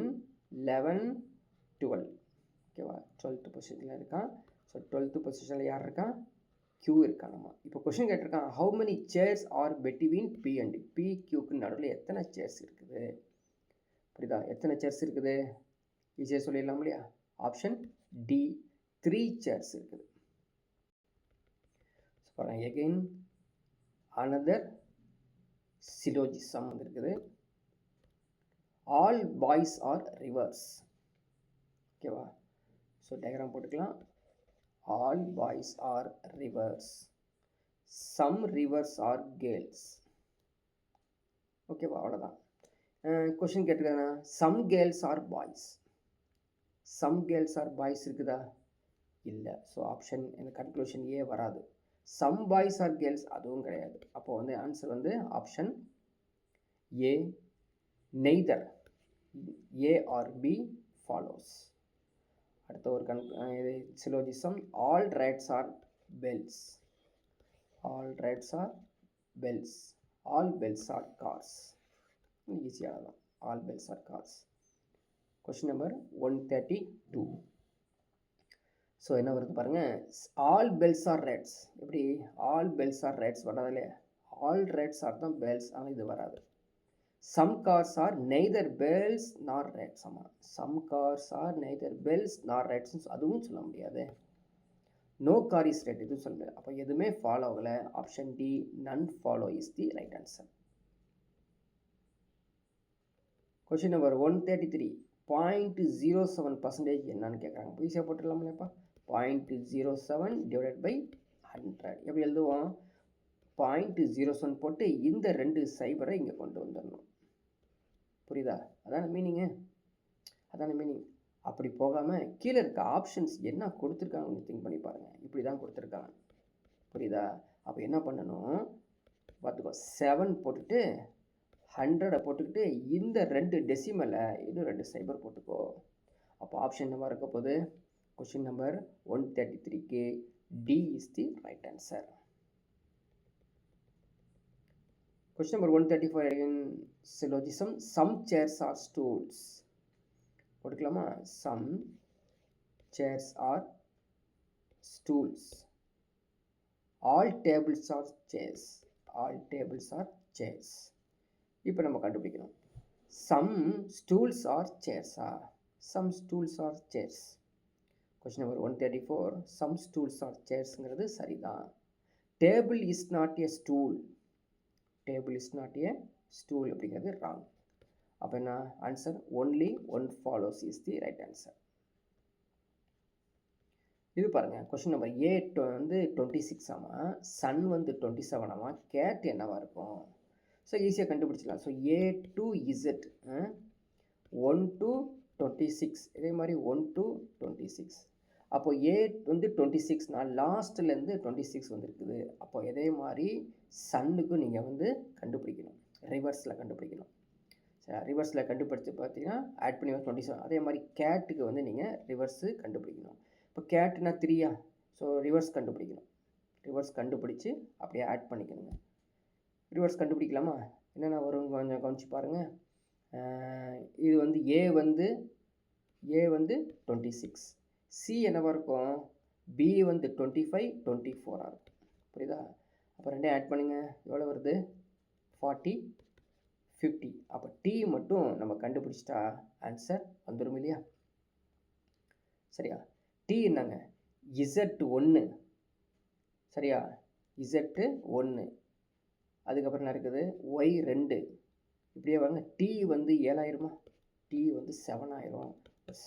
11 12. ஓகேவா? 12th பொசிஷனில் இருக்கான். ஸோ 12th பொசிஷனில் யார் இருக்கான்? Q இருக்கான். நம்ம இப்போ கொஸ்டின் கேட்டிருக்கான், how many chairs are between P and P Qக்கு நடுவில் எத்தனை சேர்ஸ் இருக்குது? புரியுதா? எத்தனை சேர்ஸ் இருக்குது? ஈஸியாக சொல்லிடலாம் இல்லையா? ஆப்ஷன் டி, 3 சேர்ஸ் இருக்குது. பாருங்க, எகெயின் அனதர் சிலோஜிசம் இருக்குது. All boys are rivers. ஓகேவா? ஸோ டயக்ராம் போட்டுக்கலாம். All boys are rivers, some rivers are girls. ஓகேவா? அவ்வளோதான். கொஸ்டின் கேட்டிருக்காங்கன்னா, some girls are boys. Some girls are boys இருக்குதா? இல்லை. ஸோ ஆப்ஷன் இந்த கன்க்ளூஷன் ஏ வராது. சம் பாய்ஸ் ஆர் கேர்ள்ஸ் அதுவும் கிடையாது. அப்போ வந்து ஆன்சர் வந்து option A, neither A or B follows. அடுத்த ஒரு syllogism, all reds are bells. All reds are bells, all bells are cars. ஈஸியாக தான், all bells are cars. Question number 132. So என்ன வருது பாருங்கள், ஆல் பெல்ஸ் ஆர் ரெட்ஸ். எப்படி? All bells are reds வராது இல்லையா? ஆல் ரெட்ஸ் ஆர் தான் bells, ஆனால் இது வராது. Some cars are neither bells nor reds. ஆமாம், some cars are neither bells nor reds, அதுவும் சொல்ல முடியாது. நோ கார் இஸ் ரெட், இதுவும் சொல்ல முடியாது. அப்போ எதுவுமே ஃபாலோ ஆகலை. Option D, none follow is the right answer. Question number 133. 0.07% என்னன்னு கேட்குறாங்க. ஈஸியாக போட்டுடலாம்லப்பா. 0.07 டிவைடட் பை 100. எப்படி எழுதுவோம்? 0.07 போட்டு இந்த 2 சைபரை இங்கே கொண்டு வந்துடணும். புரியுதா? அதான மீனிங்கு, அதான மீனிங். அப்படி போகாமல் கீழே இருக்க ஆப்ஷன்ஸ் என்ன கொடுத்துருக்காங்கன்னு திங்க் பண்ணி பாருங்கள். இப்படி தான் கொடுத்துருக்காங்க. புரியுதா? அப்போ என்ன பண்ணணும் பார்த்துக்கோ, 7 போட்டுட்டு 100 போட்டுக்கிட்டு இந்த 2 டெசிமலை இன்னும் 2 சைபர் போட்டுக்கோ. அப்போ ஆப்ஷன் நம்பர் இருக்க போது கொஸ்டின் நம்பர் 133க்கு D is the right answer. Question number 134 again syllogism, some chairs are stools. போட்டுக்கலாமா? some chairs are stools, all tables are chairs, all tables are chairs. இப்போ நம்ம கண்டுபிடிக்கணும், some stools are chairs. some stools are chairs. Question number 134, some stools are chairsங்கிறது சரிதான். Table is not a stool, table is not a stool அப்படிங்கிறது wrong. அப்போ என்ன answer? Only one follows is the right answer. இது பாருங்கள், question number ஏ வந்து 26 ஆமாம், Sun வந்து 27 ஆமாம், கேட் என்னவாக இருக்கும்? ஸோ ஈஸியாக கண்டுபிடிச்சிடலாம். So A to Z 1 to 26, இதே மாதிரி 1 to 26. அப்போ ஏ வந்து 26னா லாஸ்ட்லேருந்து 26 வந்துருக்குது. அப்போ இதே மாதிரி சன்னுக்கும் நீங்கள் வந்து கண்டுபிடிக்கணும், ரிவர்ஸில் கண்டுபிடிக்கணும். சரி, ரிவர்ஸில் கண்டுபிடிச்சி பார்த்தீங்கன்னா ஆட் பண்ணி 27. அதே மாதிரி கேட்டுக்கு வந்து நீங்கள் ரிவர்ஸு கண்டுபிடிக்கணும். இப்போ கேட்டுனா 3யா? ஸோ ரிவர்ஸ் கண்டுபிடிக்கணும். ரிவர்ஸ் கண்டுபிடிச்சி அப்படியே ஆட் பண்ணிக்கணுங்க. ரிவர்ஸ் கண்டுபிடிக்கலாமா? என்னென்ன வரும் கொஞ்சம் கவனிச்சு பாருங்கள். இது வந்து ஏ வந்து 26, சி என்னவாக இருக்கும்? பி வந்து 25 24 இருக்கும். புரியுதா? அப்போ ரெண்டே ஆட் பண்ணுங்கள், எவ்வளோ வருது? 40 50. அப்போ டி மட்டும் நம்ம கண்டுபிடிச்சிட்டா ஆன்சர் வந்துடும் இல்லையா? சரியா? டி என்னங்க? Z1. சரியா? Z1. அதுக்கப்புறம் என்ன இருக்குது? Y2. இப்படியே வாங்க. டி வந்து 7000. டி வந்து 7 ஆயிரும்.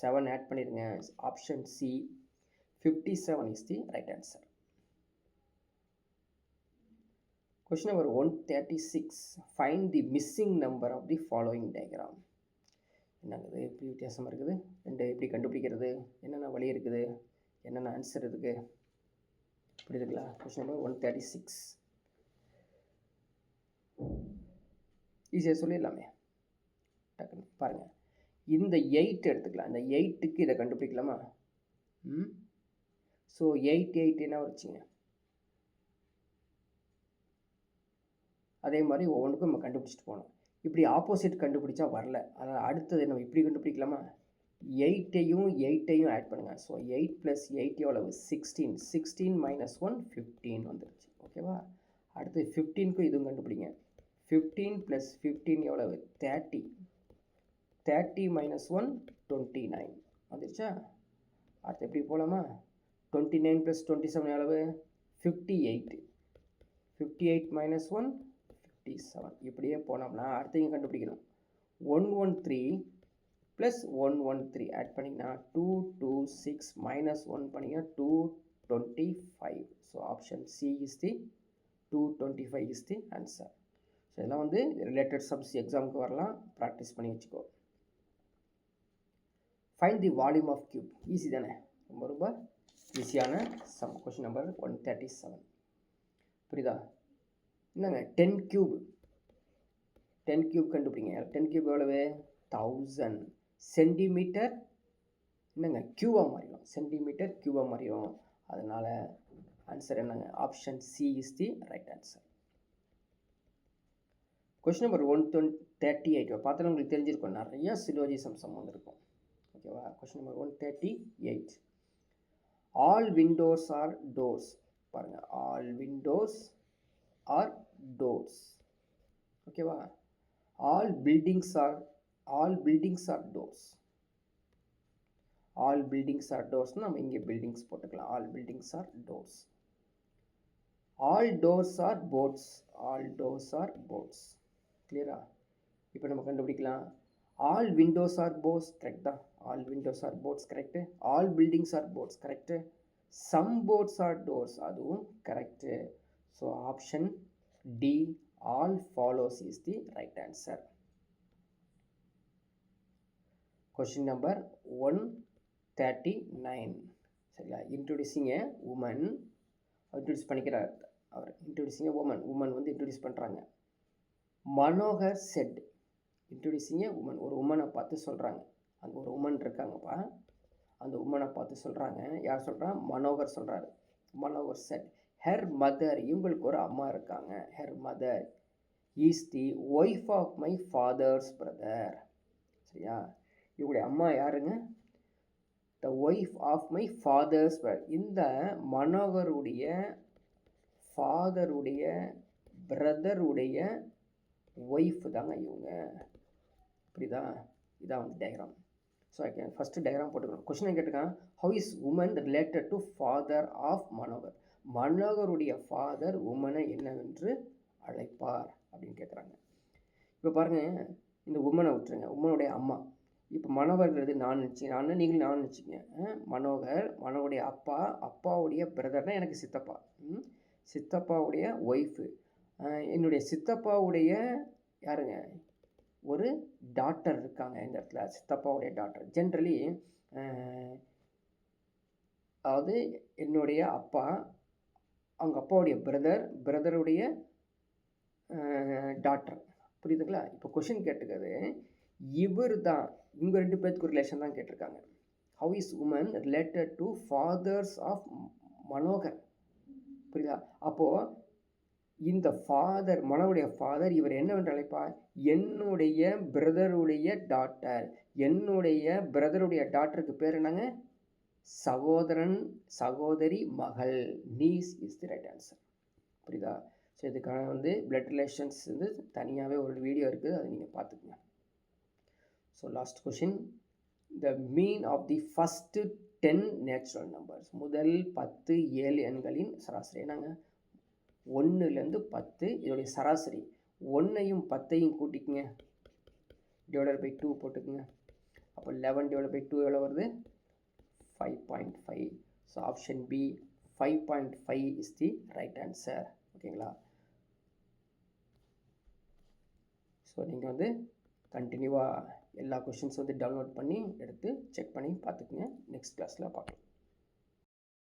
7 ஆட் பண்ணிடுங்க. Option C 57 is the right answer. Question number 136. Find the missing number of the following diagram. என்னங்குது எப்படி வித்தியாசமாக இருக்குது, ரெண்டு எப்படி கண்டுபிடிக்கிறது, என்னென்ன வழி இருக்குது, என்னென்ன ஆன்சர் இருக்குது, புரியுதுங்களா? கொஸ்டின் நம்பர் 136 ஈஸியாக சொல்லிடலாமே. டக்குன்னு பாருங்கள், இந்த 8 எடுத்துக்கலாம். இந்த 8க்கு இதை கண்டுபிடிக்கலாமா? ஸோ 8 என்ன வச்சுங்க, அதே மாதிரி ஒவ்வொன்றுக்கும் நம்ம கண்டுபிடிச்சிட்டு போகணும். இப்படி ஆப்போசிட் கண்டுபிடிச்சா வரல, அதனால் அடுத்தது நம்ம இப்படி கண்டுபிடிக்கலாமா? 8ஐயும் ஆட் பண்ணுங்கள். ஸோ 8 + 8 எவ்வளவு? 16. 16 - 1 15 வந்துருச்சு. ஓகேவா? அடுத்து 15க்கும் இதுவும் கண்டுபிடிங்க. 15 + 15 எவ்வளவு? 30. 30 - 1 29 வந்துருச்சா? அடுத்து எப்படி போகலாமா? 29 + 27 எவ்வளவு? 58. 58 - 1 57. இப்படியே போனோம்னா அடுத்தையும் கண்டுபிடிக்கணும். 113 + 113 ஆட் பண்ணிங்கன்னா 226 - 1 பண்ணிங்கன்னா 225. So option C is the 225 is the answer. So இதெல்லாம் வந்து ரிலேட்டட் சம்ஸ் எக்ஸாமுக்கு வரலாம், ப்ராக்டிஸ் பண்ணி வச்சுக்கோ. Find the volume of cube. Easy தானே, ரொம்ப ரொம்ப ஈஸியான சம். Question number 137. புரியுதா? என்னங்க 10 கியூப். 10 கியூப் கண்டுபிடிங்க. 10 கியூப் எவ்வளவு? 1000 சென்டிமீட்டர். என்னங்க கியூவாக மாறிடும், சென்டிமீட்டர் கியூவாக மாறிடும். அதனால் ஆன்சர் என்னங்க? Option C is the right answer. Question number 138 பார்த்தாலும் உங்களுக்கு தெரிஞ்சிருக்கும், நிறைய சிலோஜிசம் சம் வந்திருக்கும். ஓகேவா? Question number 138. All windows are doors. பாருங்கள், ஆல் விண்டோஸ் ஆர் டோர்ஸ். ஓகேவா? All buildings are doors. All buildings are டோர்ஸ்னால் நம்ம இங்கே பில்டிங்ஸ் போட்டுக்கலாம். All buildings are doors. All doors are boats. All doors are boats. கிளியரா? இப்போ நம்ம கண்டுபிடிக்கலாம். All windows are boats correct தான். All windows are boats correct. All buildings are boats correct. Some boats are doors, அதுவும் correct. So option D all follows is the right answer. Question number 139. சரிங்களா? Introducing a woman. Introduce பண்ணிக்கிறார் அவர். Introducing a woman. Woman வந்து introduce பண்ணுறாங்க. Manohar said. Introducing a woman. ஒரு உமனை பார்த்து சொல்கிறாங்க. அங்கே ஒரு உமன் இருக்காங்கப்பா, அந்த உமனை பார்த்து சொல்கிறாங்க. யார் சொல்கிறா? மனோகர் சொல்கிறாரு. Manohar said her mother. இவங்களுக்கு ஒரு அம்மா இருக்காங்க. Her mother is the wife of my father's brother. சரியா? இவங்களுடைய அம்மா யாருங்க? The wife of my father's brother. இந்த மனோகருடைய ஃபாதருடைய பிரதருடைய ஒய்ஃப் தாங்க இவங்க. புரியுதா? இதான் வந்து டயக்ராம். ஸோ ஃபஸ்ட்டு டயக்ராம் போட்டுக்கணும். கொஸ்டினை கேட்டுக்கான், how is woman related to father of Manohar. மனோகருடைய ஃபாதர் உமனை என்னவென்று அழைப்பார் அப்படின்னு கேட்குறாங்க. இப்போ பாருங்கள், இந்த உமனை விட்டுருங்க, உமனுடைய அம்மா. இப்போ மனோகர்ங்கிறது நான் நீங்களும் நான் நினச்சிங்க. மனோகருடைய அப்பாவுடைய பிரதர்னால் எனக்கு சித்தப்பா. சித்தப்பாவுடைய ஒய்ஃபு. என்னுடைய சித்தப்பாவுடைய யாருங்க? ஒரு டாட்டர் இருக்காங்க இந்த இடத்துல. சித்தப்பாவுடைய டாட்டர். ஜென்ரலி அதாவது என்னுடைய அப்பா, அவங்க அப்பாவுடைய பிரதருடைய டாட்டர். புரியுதுங்களா? இப்போ கொஷின் கேட்டுக்கிறது இவர் தான், இவங்க 2 பேருக்கு ரிலேஷன் தான் கேட்டிருக்காங்க. How is woman related to father's of Manohar. புரியுதா? அப்போது இந்த ஃபாதர், மனோவுடைய ஃபாதர் இவர் என்னவென்று அழைப்பார்? என்னுடைய பிரதருடைய டாட்டர். என்னுடைய பிரதருடைய டாட்டருக்கு பேர் என்னங்க? சகோதரி மகள். Niece is the right answer. புரியுதா? ஸோ இதுக்கான வந்து பிளட் ரிலேஷன்ஸ் வந்து தனியாகவே ஒரு வீடியோ இருக்குது, அதை நீங்கள் பார்த்துக்குங்க. So last question, the mean of the first 10 natural numbers. முதல் 10 ஏழு எண்களின் சராசரி என்னங்க? 1லேருந்து 10. இதோடைய சராசரி 1ஐயும் 10ஐயும் கூட்டிக்குங்க, டிவைடட் பை 2 போட்டுக்குங்க. அப்போ 11/2 எவ்வளோ வருது 5.5. So option B 5.5 is the right answer. ஓகேங்களா? ஸோ நீங்கள் வந்து கண்டினியூவாக எல்லா கொஷின்ஸ் வந்து டவுன்லோட் பண்ணி எடுத்து செக் பண்ணி பார்த்துக்குங்க. நெக்ஸ்ட் கிளாஸில் பார்க்கலாம்.